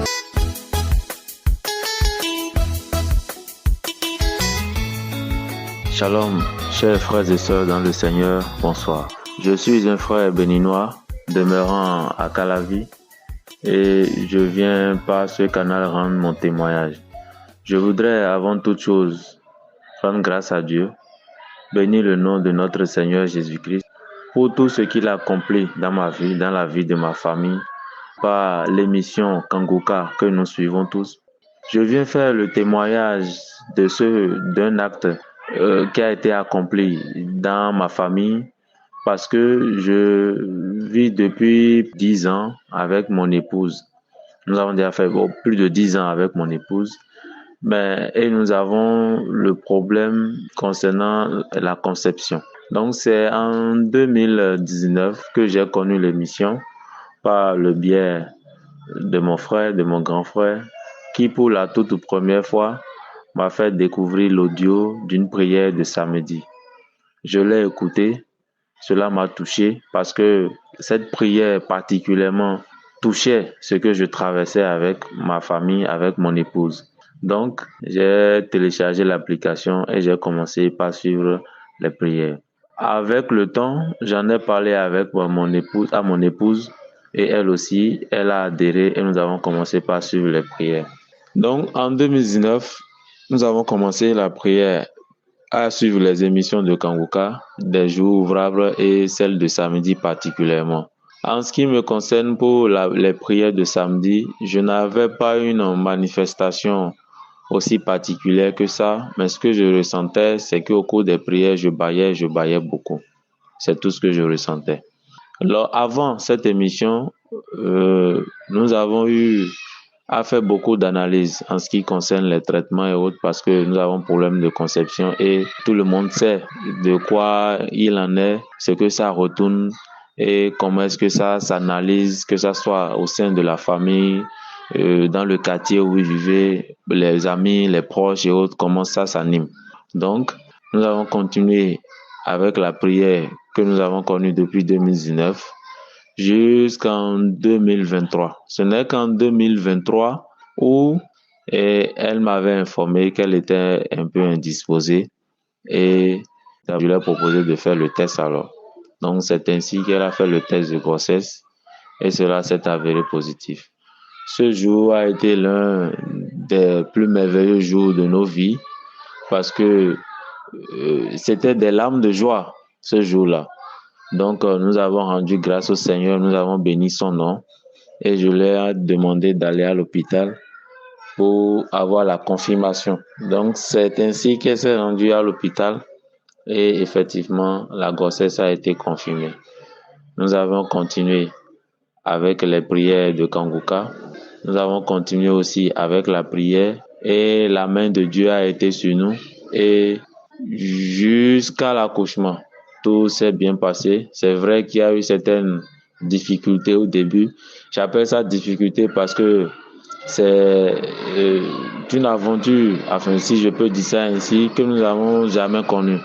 Shalom, chers frères et sœurs dans le Seigneur, bonsoir. Je suis un frère béninois demeurant à Calavi et je viens par ce canal rendre mon témoignage. Je voudrais avant toute chose rendre grâce à Dieu, bénir le nom de notre Seigneur Jésus-Christ pour tout ce qu'il a accompli dans ma vie, dans la vie de ma famille, par l'émission Kanguka que nous suivons tous. Je viens faire le témoignage d'un acte qui a été accompli dans ma famille parce que je vis depuis 10 ans avec mon épouse. Nous avons déjà fait plus de 10 ans avec mon épouse. Et nous avons le problème concernant la conception. Donc c'est en 2019 que j'ai connu l'émission par le biais de mon frère, de mon grand frère, qui pour la toute première fois m'a fait découvrir l'audio d'une prière de samedi. Je l'ai écouté, cela m'a touché parce que cette prière particulièrement touchait ce que je traversais avec ma famille, avec mon épouse. Donc, j'ai téléchargé l'application et j'ai commencé par suivre les prières. Avec le temps, j'en ai parlé avec mon épouse et elle aussi, elle a adhéré et nous avons commencé par suivre les prières. Donc, en 2019, nous avons commencé la prière à suivre les émissions de Kanguka, des jours ouvrables et celles de samedi particulièrement. En ce qui me concerne pour les prières de samedi, je n'avais pas une manifestation aussi particulière que ça, mais ce que je ressentais, c'est qu'au cours des prières, je baillais beaucoup. C'est tout ce que je ressentais. Alors, avant cette émission, nous avons eu à faire beaucoup d'analyses en ce qui concerne les traitements et autres parce que nous avons problème de conception et tout le monde sait de quoi il en est, ce que ça retourne et comment est-ce que ça s'analyse, que ça soit au sein de la famille, dans le quartier où vous vivez, les amis, les proches et autres, comment ça s'anime. Donc, nous avons continué avec la prière que nous avons connue depuis 2019 jusqu'en 2023. Ce n'est qu'en 2023 où elle m'avait informé qu'elle était un peu indisposée et je lui ai proposé de faire le test alors. Donc, c'est ainsi qu'elle a fait le test de grossesse et cela s'est avéré positif. Ce jour a été l'un des plus merveilleux jours de nos vies parce que c'était des larmes de joie ce jour-là. Donc, nous avons rendu grâce au Seigneur, nous avons béni son nom et je lui ai demandé d'aller à l'hôpital pour avoir la confirmation. Donc, c'est ainsi qu'elle s'est rendue à l'hôpital et effectivement, la grossesse a été confirmée. Nous avons continué avec les prières de Kanguka. Nous avons continué aussi avec la prière et la main de Dieu a été sur nous et jusqu'à l'accouchement, tout s'est bien passé. C'est vrai qu'il y a eu certaines difficultés au début. J'appelle ça difficulté parce que c'est une aventure, enfin si je peux dire ça ainsi, que nous n'avons jamais connue.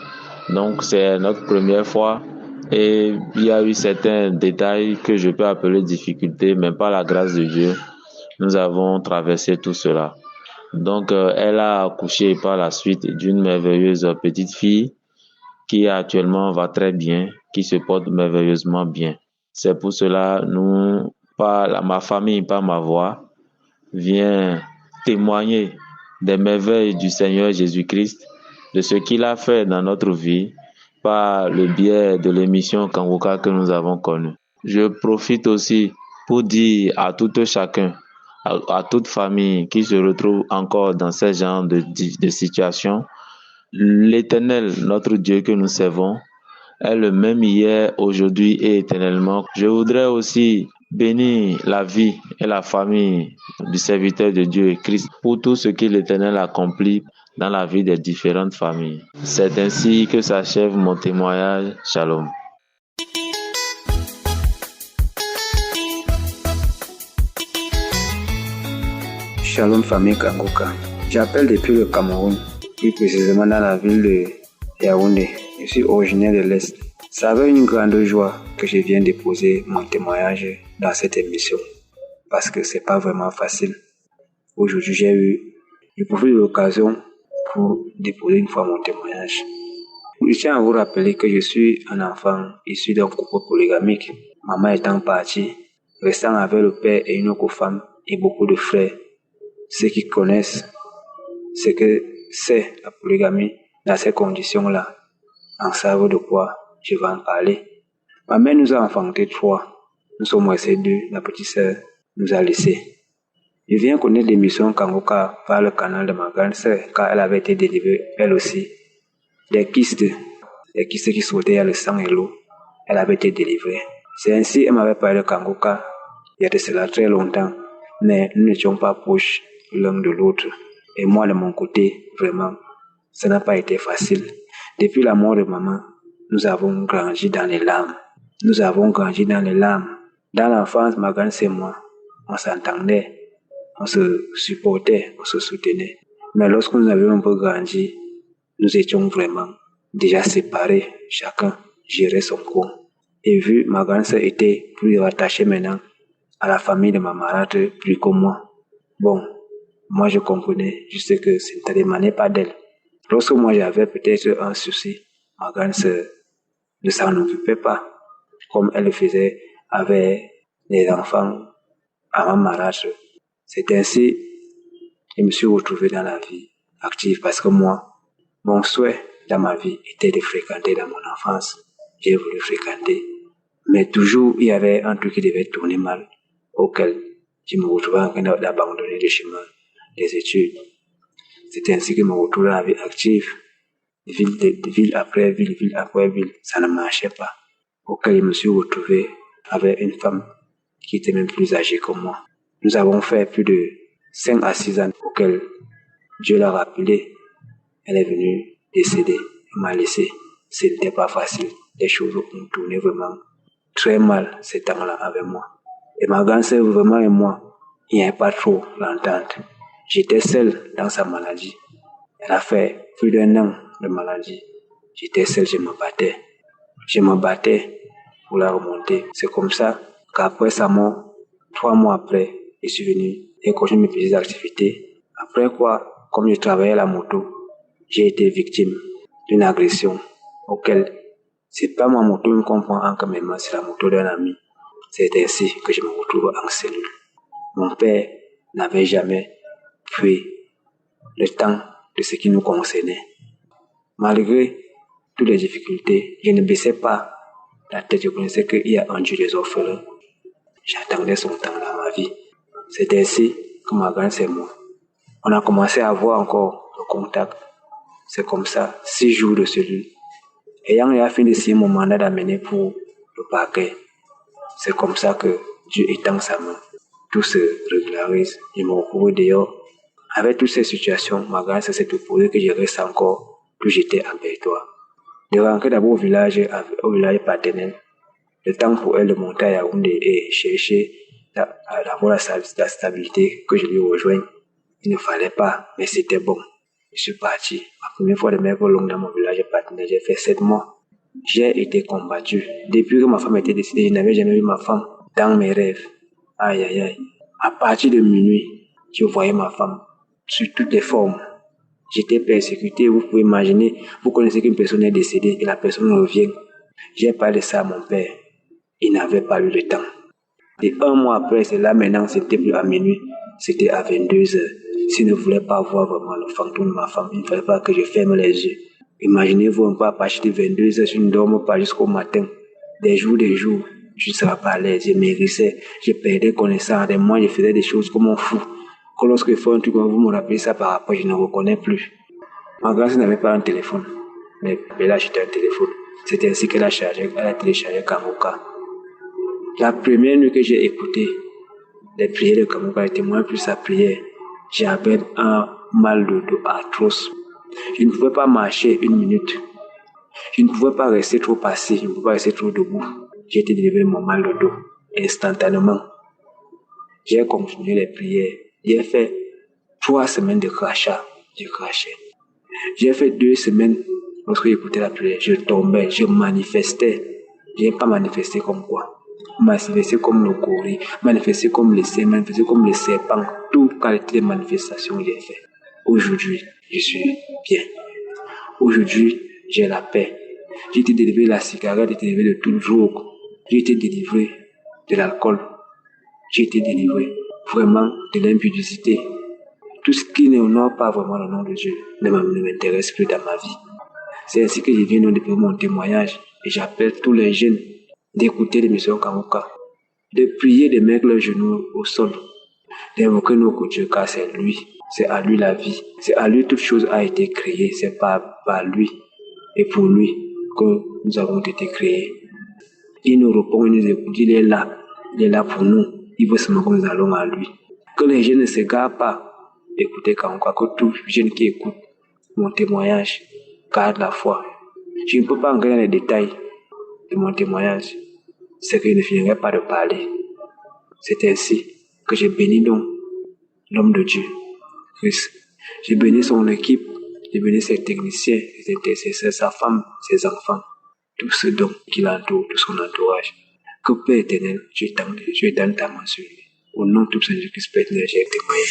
Donc c'est notre première fois et il y a eu certains détails que je peux appeler difficultés, mais par la grâce de Dieu, nous avons traversé tout cela. Donc elle a accouché par la suite d'une merveilleuse petite fille qui actuellement va très bien, qui se porte merveilleusement bien. C'est pour cela, ma famille, par ma voix, vient témoigner des merveilles du Seigneur Jésus-Christ, de ce qu'il a fait dans notre vie par le biais de l'émission Kanguka que nous avons connue. Je profite aussi pour dire à tout chacun, à toute famille qui se retrouve encore dans ce genre de situation, l'Éternel, notre Dieu que nous servons, est le même hier, aujourd'hui et éternellement. Je voudrais aussi bénir la vie et la famille du serviteur de Dieu, Christ, pour tout ce que l'Éternel accomplit dans la vie des différentes familles. C'est ainsi que s'achève mon témoignage. Shalom. Shalom famille Kanguka. J'appelle depuis le Cameroun, plus précisément dans la ville de Yaoundé. Je suis originaire de l'Est. C'est avec une grande joie que je viens déposer mon témoignage dans cette émission, parce que c'est pas vraiment facile. Aujourd'hui, je profite de l'occasion pour déposer une fois mon témoignage. Je tiens à vous rappeler que je suis un enfant issu d'un couple polygamique. Maman étant partie, restant avec le père et une autre femme et beaucoup de frères. Ceux qui connaissent ce que c'est la polygamie dans ces conditions-là en savent de quoi je vais en parler. Ma mère nous a enfanté 3. Nous sommes restés 2. La petite sœur nous a laissés. Je viens connaître l'émission Kangoka par le canal de ma grande sœur car elle avait été délivrée, elle aussi, des kystes qui sautaient le sang et l'eau. Elle avait été délivrée. C'est ainsi qu'elle m'avait parlé de Kangoka il y a de cela très longtemps, mais nous n'étions pas proches l'un de l'autre. Et moi, de mon côté, vraiment, ça n'a pas été facile. Depuis la mort de maman, nous avons grandi dans les larmes. Dans l'enfance, ma grande sœur et moi, on s'entendait, on se supportait, on se soutenait. Mais lorsque nous avions un peu grandi, nous étions vraiment déjà séparés. Chacun gérait son coin. Et vu ma grande sœur était plus rattachée maintenant à la famille de ma marâtre plus que moi. Bon, moi je comprenais juste que ça ne démanait pas d'elle. Lorsque moi j'avais peut-être un souci, ma grande sœur ne s'en occupait pas, comme elle le faisait avec les enfants à ma marâtre. C'est ainsi que je me suis retrouvé dans la vie active parce que moi, mon souhait dans ma vie était de fréquenter dans mon enfance. J'ai voulu fréquenter, mais toujours il y avait un truc qui devait tourner mal, auquel je me retrouvais en train d'abandonner le chemin des études. C'est ainsi que je me retrouvais dans la vie active, ville après ville, ça ne marchait pas. Auquel je me suis retrouvé avec une femme qui était même plus âgée que moi. Nous avons fait plus de 5 à 6 ans auquel Dieu l'a rappelé. Elle est venue décéder, elle m'a laissé. Ce n'était pas facile. Les choses ont tourné vraiment très mal ces temps-là avec moi. Et ma grande sœur, vraiment, et moi, il n'y avait pas trop l'entente. J'étais seul dans sa maladie. Elle a fait plus d'1 an de maladie. J'étais seul, je me battais pour la remonter. C'est comme ça qu'après sa mort, 3 mois après, je suis venu et continué mes petites activités. Après quoi, comme je travaillais à la moto, j'ai été victime d'une agression auquel c'est pas ma moto qui me comprend encore maintenant, c'est la moto d'un ami. C'est ainsi que je me retrouve en cellule. Mon père n'avait jamais pris le temps de ce qui nous concernait. Malgré toutes les difficultés, je ne baissais pas la tête. Je connaissais qu'il y a un Dieu des orphelins. J'attendais son temps dans ma vie. C'est ainsi que ma grande sœur et moi, on a commencé à avoir encore le contact. C'est comme ça, 6 jours de cellule. Ayant déjà fini de signer mon mandat d'amener pour le parquet, c'est comme ça que Dieu étend sa main. Tout se régularise. Je me retrouve dehors. Avec toutes ces situations, ma grande sœur s'est opposée que je reste encore, puis j'étais avec toi. De rentrer d'abord au village paternel. Le temps pour elle de monter à Yaoundé et chercher d'avoir la stabilité que je lui rejoigne. Il ne fallait pas, mais c'était bon. Je suis parti. Ma première fois de mes vols longs dans mon village paternel, j'ai fait 7 mois. J'ai été combattu. Depuis que ma femme était décédée, je n'avais jamais vu ma femme dans mes rêves. Aïe, aïe, aïe. À partir de minuit, je voyais ma femme sous toutes les formes. J'étais persécuté. Vous pouvez imaginer, vous connaissez qu'une personne est décédée et la personne revient. J'ai parlé de ça à mon père. Il n'avait pas eu le temps. Et 1 mois après, c'est là maintenant, c'était plus à minuit, c'était à 22 heures. S'il ne voulait pas voir vraiment le fantôme de ma femme, il ne fallait pas que je ferme les yeux. Imaginez-vous un peu à partir de 22 heures, je ne dormais pas jusqu'au matin. Des jours, je ne serais pas à l'aise, je mérissais, je perdais connaissance. Et moi, je faisais des choses comme un fou. Que lorsque je fais un truc, vous me rappelez ça par rapport, je ne reconnais plus. Ma grand-sœur n'avait pas un téléphone, mais là, j'étais un téléphone. C'était ainsi qu'elle a téléchargé Kangoka. La première nuit que j'ai écouté les prières de Kangoka, était moins plus sa prière. J'avais un mal de dos atroce. Je ne pouvais pas marcher 1 minute. Je ne pouvais pas rester trop assis. Je ne pouvais pas rester trop debout. J'ai été délivré de mon mal de dos instantanément. J'ai continué les prières. J'ai fait 3 semaines de crachat. Je crachais. J'ai fait 2 semaines lorsque j'écoutais la prière. Je tombais, je manifestais. Je n'ai pas manifesté comme quoi. Manifesté comme le gorille, manifesté comme le cerf, manifesté comme le serpent. Toute qualité de manifestation j'ai fait. Aujourd'hui, je suis bien. Aujourd'hui, j'ai la paix. J'ai été délivré de la cigarette, j'ai été délivré de toute drogue. J'ai été délivré de l'alcool. j'ai été délivré vraiment de l'impudicité. Tout ce qui n'honore pas vraiment le nom de Dieu ne m'intéresse plus dans ma vie. C'est ainsi que je viens de déposer mon témoignage et j'appelle tous les jeunes d'écouter l'émission Kanguka, de prier, de mettre leurs genoux au sol, d'invoquer notre Dieu car c'est lui, c'est à lui la vie, c'est à lui toute chose a été créée, c'est par lui et pour lui que nous avons été créés. Il nous répond, il nous écoute, il est là pour nous, il veut seulement que nous allons à lui. Que les jeunes ne s'égarent pas, écoutez Kanguka, que tout jeune qui écoute mon témoignage garde la foi. Je ne peux pas entrer dans les détails de mon témoignage, c'est que je ne finirai pas de parler. C'est ainsi que j'ai béni donc l'homme de Dieu, Christ. J'ai béni son équipe, j'ai béni ses techniciens, ses intercesseurs, sa femme, ses enfants, tout ce dont qui l'entoure, tout son entourage. Que Père éternel, Dieu donne ta main sur lui. Au nom de tout Seigneur Christ, Père éternel, j'ai témoigné.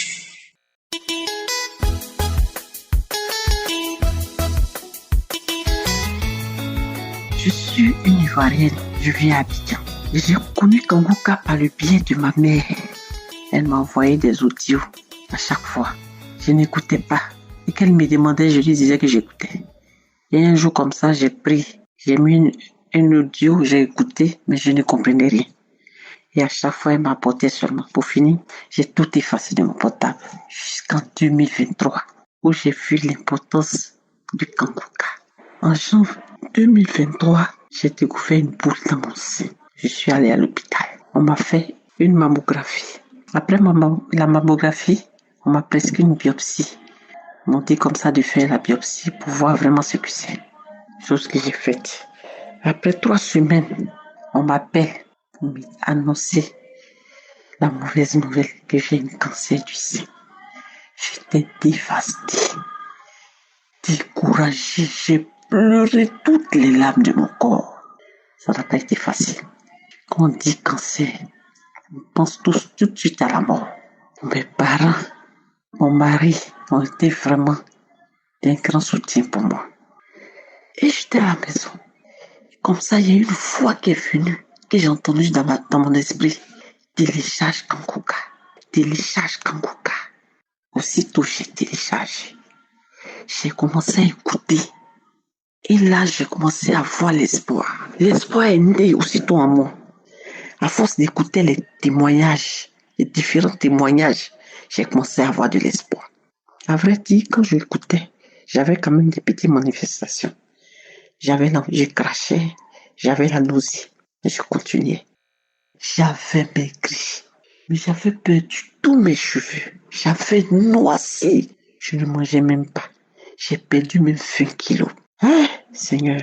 Je suis une Ivoirienne, je vis à Abidjan. J'ai connu Kanguka par le biais de ma mère. Elle m'a envoyé des audios à chaque fois. Je n'écoutais pas. Et qu'elle me demandait, je lui disais que j'écoutais. Et un jour comme ça, j'ai mis une audio, j'ai écouté, mais je ne comprenais rien. Et à chaque fois, elle m'apportait seulement. Pour finir, j'ai tout effacé de mon portable. Jusqu'en 2023, où j'ai vu l'importance du Kanguka. En janvier 2023, j'ai découvert une boule dans mon sein. Je suis allée à l'hôpital. On m'a fait une mammographie. Après la mammographie, on m'a prescrit une biopsie. Ils m'ont dit comme ça de faire la biopsie pour voir vraiment ce que c'est. Chose que j'ai faite. Après 3 semaines, on m'appelle pour m'annoncer la mauvaise nouvelle que j'ai un cancer du sein. J'étais dévastée, découragée, j'ai pleuré toutes les larmes de mon corps. Ça n'a pas été facile. Quand on dit cancer, on pense tous tout de suite à la mort. Mes parents, mon mari ont été vraiment d'un grand soutien pour moi. Et j'étais à la maison. Comme ça, il y a une voix qui est venue, que j'ai entendue dans mon esprit. Télécharge Kanguka. Télécharge Kanguka. Aussitôt, j'ai téléchargé. J'ai commencé à écouter. Et là, j'ai commencé à voir l'espoir. L'espoir est né aussitôt en moi. À force d'écouter les témoignages, les différents témoignages, j'ai commencé à avoir de l'espoir. À vrai dire, quand je l'écoutais, j'avais quand même des petites manifestations. Je crachais, j'avais la nausée, mais je continuais. J'avais maigri, mais j'avais perdu tous mes cheveux. J'avais noirci, je ne mangeais même pas. J'ai perdu même 20 kilos. Ah, Seigneur,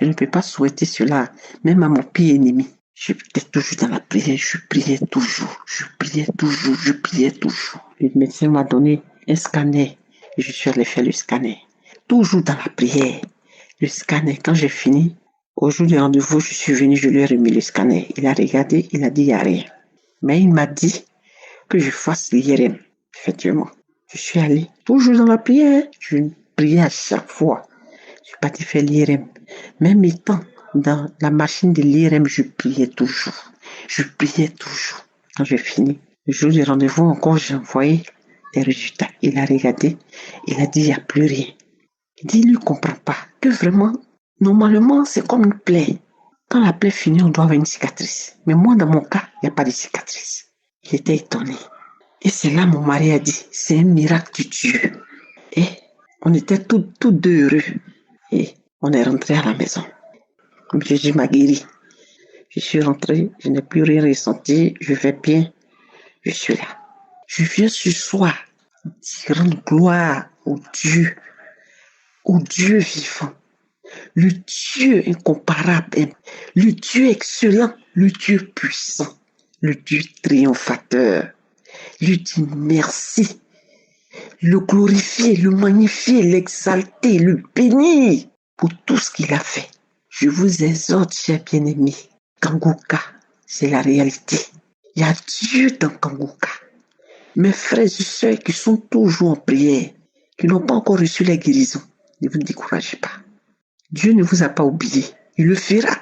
je ne peux pas souhaiter cela, même à mon pire ennemi. J'étais toujours dans la prière, je priais toujours. Le médecin m'a donné un scanner et je suis allé faire le scanner. Toujours dans la prière. Le scanner, quand j'ai fini, au jour du rendez-vous, je suis venu, je lui ai remis le scanner. Il a regardé, il a dit il n'y a rien. Mais il m'a dit que je fasse l'IRM. Effectivement, je suis allé toujours dans la prière. Je priais à chaque fois. Je suis parti faire l'IRM. Même étant dans la machine de l'IRM, je priais toujours. Quand j'ai fini, le jour du rendez-vous, encore, j'ai envoyé les résultats. Il a regardé, il a dit il n'y a plus rien. Il dit, il ne comprend pas que vraiment, normalement, c'est comme une plaie. Quand la plaie finit, on doit avoir une cicatrice. Mais moi, dans mon cas, il n'y a pas de cicatrice. Il était étonné. Et c'est là mon mari a dit, c'est un miracle de Dieu. Et on était tous deux heureux. Et on est rentré à la maison. Comme Jésus m'a guéri. Je suis rentré, je n'ai plus rien ressenti, je vais bien, je suis là. Je viens ce soir rendre gloire au Dieu vivant, le Dieu incomparable, le Dieu excellent, le Dieu puissant, le Dieu triomphateur. Lui dire merci, le glorifier, le magnifier, l'exalter, le bénir pour tout ce qu'il a fait. Je vous exhorte, chers bien-aimés, Kanguka, c'est la réalité. Il y a Dieu dans Kanguka. Mes frères et sœurs qui sont toujours en prière, qui n'ont pas encore reçu la guérison, ne vous découragez pas. Dieu ne vous a pas oublié. Il le fera.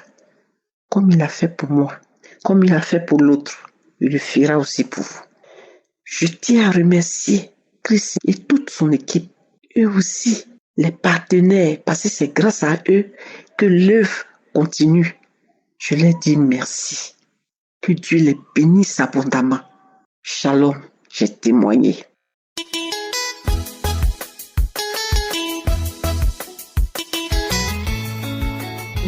Comme il a fait pour moi, comme il a fait pour l'autre. il le fera aussi pour vous. Je tiens à remercier Christ et toute son équipe, eux aussi, les partenaires, parce que c'est grâce à eux que l'œuvre continue. Je leur dis merci. Que Dieu les bénisse abondamment. Shalom, j'ai témoigné.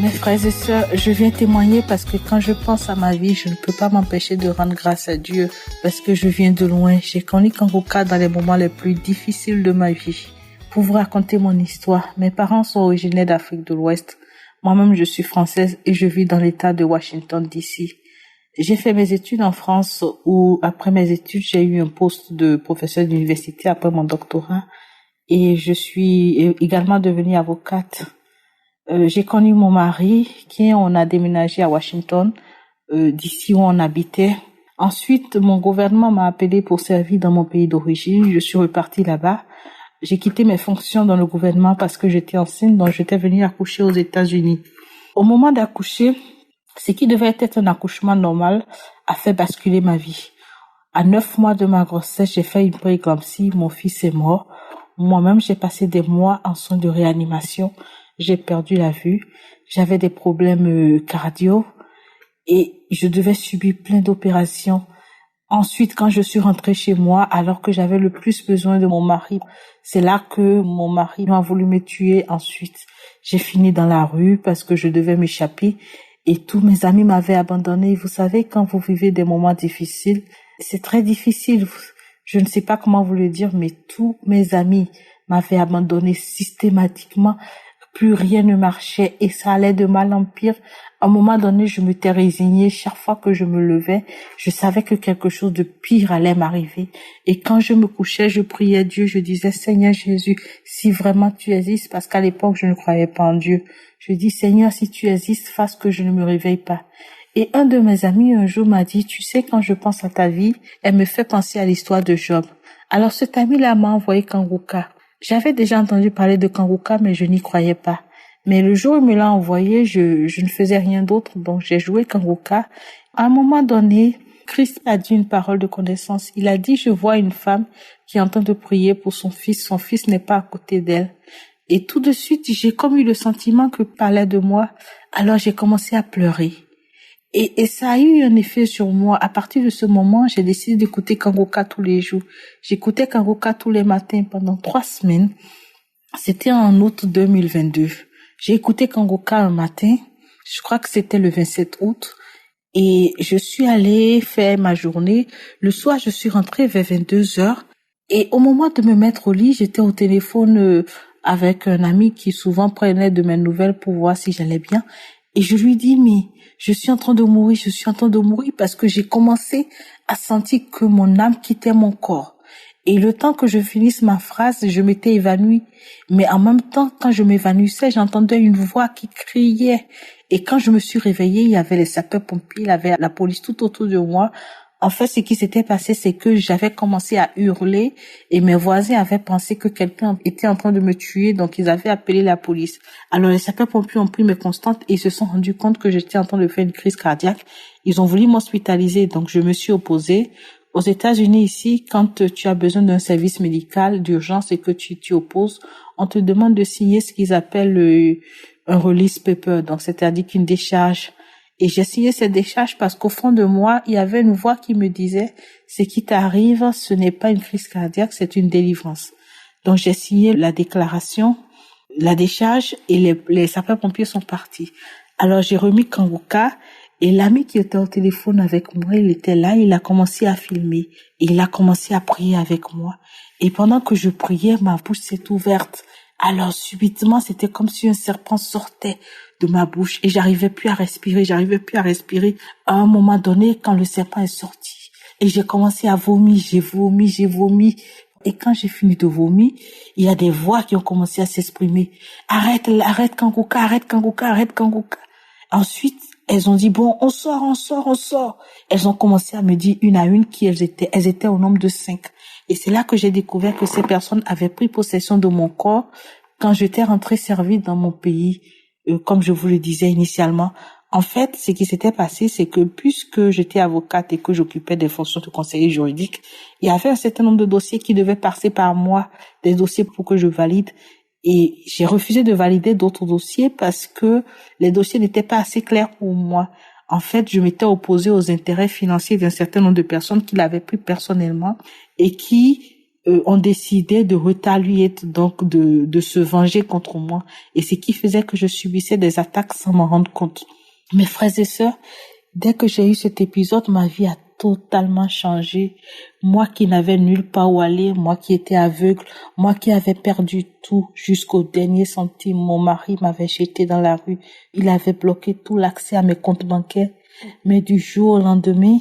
Mes frères et sœurs, je viens témoigner parce que quand je pense à ma vie, je ne peux pas m'empêcher de rendre grâce à Dieu parce que je viens de loin. J'ai connu Kangoka dans les moments les plus difficiles de ma vie. Pour vous raconter mon histoire, mes parents sont originaires d'Afrique de l'Ouest. Moi-même, je suis française et je vis dans l'État de Washington, D.C. J'ai fait mes études en France où, après mes études, j'ai eu un poste de professeur d'université après mon doctorat et je suis également devenue avocate. J'ai connu mon mari on a déménagé à Washington, d'ici où on habitait. Ensuite, mon gouvernement m'a appelé pour servir dans mon pays d'origine. Je suis repartie là-bas. J'ai quitté mes fonctions dans le gouvernement parce que j'étais enceinte, donc j'étais venue accoucher aux États-Unis. Au moment d'accoucher, ce qui devait être un accouchement normal a fait basculer ma vie. À 9 mois de ma grossesse, j'ai fait une prééclampsie, mon fils est mort. Moi-même, j'ai passé des mois en soins de réanimation. J'ai perdu la vue, j'avais des problèmes cardio et je devais subir plein d'opérations. Ensuite, quand je suis rentrée chez moi, alors que j'avais le plus besoin de mon mari, c'est là que mon mari a voulu me tuer. Ensuite, j'ai fini dans la rue parce que je devais m'échapper et tous mes amis m'avaient abandonnée. Vous savez, quand vous vivez des moments difficiles, c'est très difficile. Je ne sais pas comment vous le dire, mais tous mes amis m'avaient abandonnée systématiquement. Plus rien ne marchait et ça allait de mal en pire. À un moment donné, je m'étais résignée. Chaque fois que je me levais, je savais que quelque chose de pire allait m'arriver. Et quand je me couchais, je priais Dieu. Je disais, Seigneur Jésus, si vraiment tu existes, parce qu'à l'époque, je ne croyais pas en Dieu. Je dis, Seigneur, si tu existes, fasse que je ne me réveille pas. Et un de mes amis, un jour, m'a dit, tu sais, quand je pense à ta vie, elle me fait penser à l'histoire de Job. Alors cet ami-là m'a envoyé Kangoka. J'avais déjà entendu parler de Kangoka, mais je n'y croyais pas. Mais le jour où il me l'a envoyé, je ne faisais rien d'autre, donc j'ai joué Kangoka. À un moment donné, Christ a dit une parole de connaissance. Il a dit, je vois une femme qui est en train de prier pour son fils n'est pas à côté d'elle. Et tout de suite, j'ai comme eu le sentiment que parlait de moi, alors j'ai commencé à pleurer. Et ça a eu un effet sur moi. À partir de ce moment, j'ai décidé d'écouter Kangoka tous les jours. J'écoutais Kangoka tous les matins pendant 3 semaines. C'était en août 2022. J'ai écouté Kangoka un matin. Je crois que c'était le 27 août. Et je suis allée faire ma journée. Le soir, je suis rentrée vers 22h. Et au moment de me mettre au lit, j'étais au téléphone avec un ami qui souvent prenait de mes nouvelles pour voir si j'allais bien. Et je lui dis, mais je suis en train de mourir parce que j'ai commencé à sentir que mon âme quittait mon corps. Et le temps que je finisse ma phrase, je m'étais évanouie. Mais en même temps, quand je m'évanouissais, j'entendais une voix qui criait. Et quand je me suis réveillée, il y avait les sapeurs-pompiers, il y avait la police tout autour de moi. En fait, ce qui s'était passé, c'est que j'avais commencé à hurler et mes voisins avaient pensé que quelqu'un était en train de me tuer, donc ils avaient appelé la police. Alors les sapeurs-pompiers ont pris mes constantes et ils se sont rendus compte que j'étais en train de faire une crise cardiaque. Ils ont voulu m'hospitaliser, donc je me suis opposée. Aux États-Unis ici, quand tu as besoin d'un service médical d'urgence et que tu t'y opposes, on te demande de signer ce qu'ils appellent un release paper, donc c'est-à-dire qu'une décharge. Et j'ai signé cette décharge parce qu'au fond de moi, il y avait une voix qui me disait, ce qui t'arrive, ce n'est pas une crise cardiaque, c'est une délivrance. Donc j'ai signé la déclaration, la décharge et les sapeurs-pompiers sont partis. Alors j'ai remis Kangoka et l'ami qui était au téléphone avec moi, il était là, il a commencé à filmer. Il a commencé à prier avec moi. Et pendant que je priais, ma bouche s'est ouverte. Alors subitement, c'était comme si un serpent sortait de ma bouche et j'arrivais plus à respirer. À un moment donné, quand le serpent est sorti et j'ai commencé à vomir, j'ai vomi. Et quand j'ai fini de vomir, il y a des voix qui ont commencé à s'exprimer. Arrête Kangoka, arrête Kangoka. Ensuite, elles ont dit, bon, on sort. Elles ont commencé à me dire une à une qui elles étaient. Elles étaient au nombre de 5. Et c'est là que j'ai découvert que ces personnes avaient pris possession de mon corps quand j'étais rentrée servir dans mon pays, comme je vous le disais initialement, En fait, ce qui s'était passé, c'est que puisque j'étais avocate et que j'occupais des fonctions de conseiller juridique, il y avait un certain nombre de dossiers qui devaient passer par moi, des dossiers pour que je valide. Et j'ai refusé de valider d'autres dossiers parce que les dossiers n'étaient pas assez clairs pour moi. En fait, je m'étais opposée aux intérêts financiers d'un certain nombre de personnes qui l'avaient pris personnellement et qui ont décidé de retalier, donc de se venger contre moi. Et ce qui faisait que je subissais des attaques sans m'en rendre compte. Mes frères et sœurs, dès que j'ai eu cet épisode, ma vie a totalement changé. Moi qui n'avais nulle part où aller, moi qui étais aveugle, moi qui avais perdu tout jusqu'au dernier centime. Mon mari m'avait jeté dans la rue. Il avait bloqué tout l'accès à mes comptes bancaires. Mais du jour au lendemain,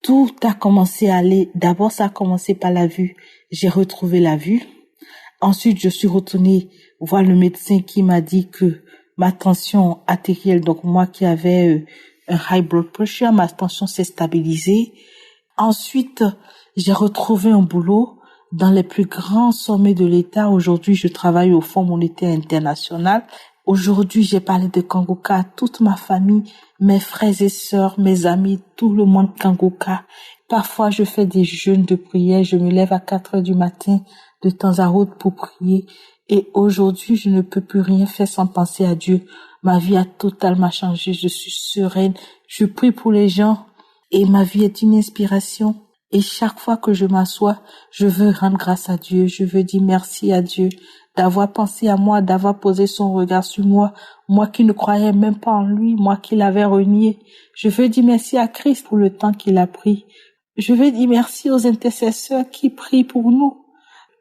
tout a commencé à aller. D'abord, ça a commencé par la vue. J'ai retrouvé la vue. Ensuite, je suis retournée voir le médecin qui m'a dit que ma tension artérielle, donc moi qui avais un high blood pressure, ma tension s'est stabilisée. Ensuite, j'ai retrouvé un boulot dans les plus grands sommets de l'État. Aujourd'hui, je travaille au Fonds monétaire international. Aujourd'hui, j'ai parlé de Kangoka à toute ma famille, mes frères et sœurs, mes amis, tout le monde Kangoka. Parfois, je fais des jeûnes de prière. Je me lève à 4 heures du matin de temps à autre pour prier. Et aujourd'hui, je ne peux plus rien faire sans penser à Dieu. Ma vie a totalement changé. Je suis sereine. Je prie pour les gens et ma vie est une inspiration. Et chaque fois que je m'assois, je veux rendre grâce à Dieu. Je veux dire merci à Dieu d'avoir pensé à moi, d'avoir posé son regard sur moi. Moi qui ne croyais même pas en lui, moi qui l'avais renié. Je veux dire merci à Christ pour le temps qu'il a pris. Je veux dire merci aux intercesseurs qui prient pour nous.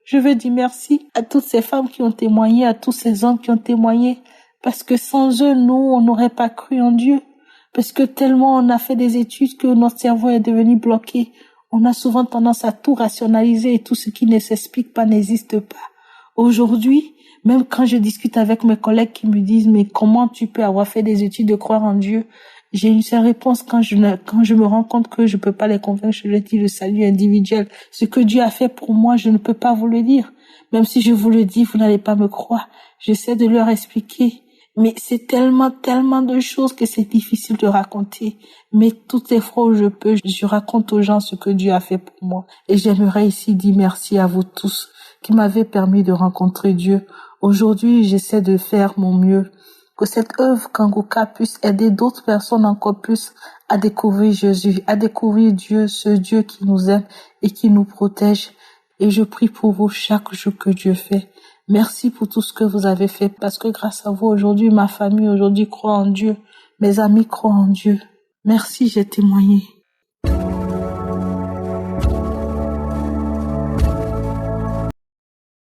Je veux dire merci à toutes ces femmes qui ont témoigné, à tous ces hommes qui ont témoigné, parce que sans eux, nous, on n'aurait pas cru en Dieu, parce que tellement on a fait des études que notre cerveau est devenu bloqué. On a souvent tendance à tout rationaliser et tout ce qui ne s'explique pas n'existe pas. Aujourd'hui, même quand je discute avec mes collègues qui me disent « Mais comment tu peux avoir fait des études de croire en Dieu ?» J'ai une seule réponse quand je me rends compte que je peux pas les convaincre, je leur dis le salut individuel. Ce que Dieu a fait pour moi, je ne peux pas vous le dire. Même si je vous le dis, vous n'allez pas me croire. J'essaie de leur expliquer. Mais c'est tellement de choses que c'est difficile de raconter. Mais toutes les fois où je peux, je raconte aux gens ce que Dieu a fait pour moi. Et j'aimerais ici dire merci à vous tous qui m'avez permis de rencontrer Dieu. Aujourd'hui, j'essaie de faire mon mieux. Que cette œuvre Kangoka puisse aider d'autres personnes encore plus à découvrir Jésus, à découvrir Dieu, ce Dieu qui nous aime et qui nous protège. Et je prie pour vous chaque jour que Dieu fait. Merci pour tout ce que vous avez fait, parce que grâce à vous, aujourd'hui, ma famille, aujourd'hui, croit en Dieu. Mes amis croient en Dieu. Merci, j'ai témoigné.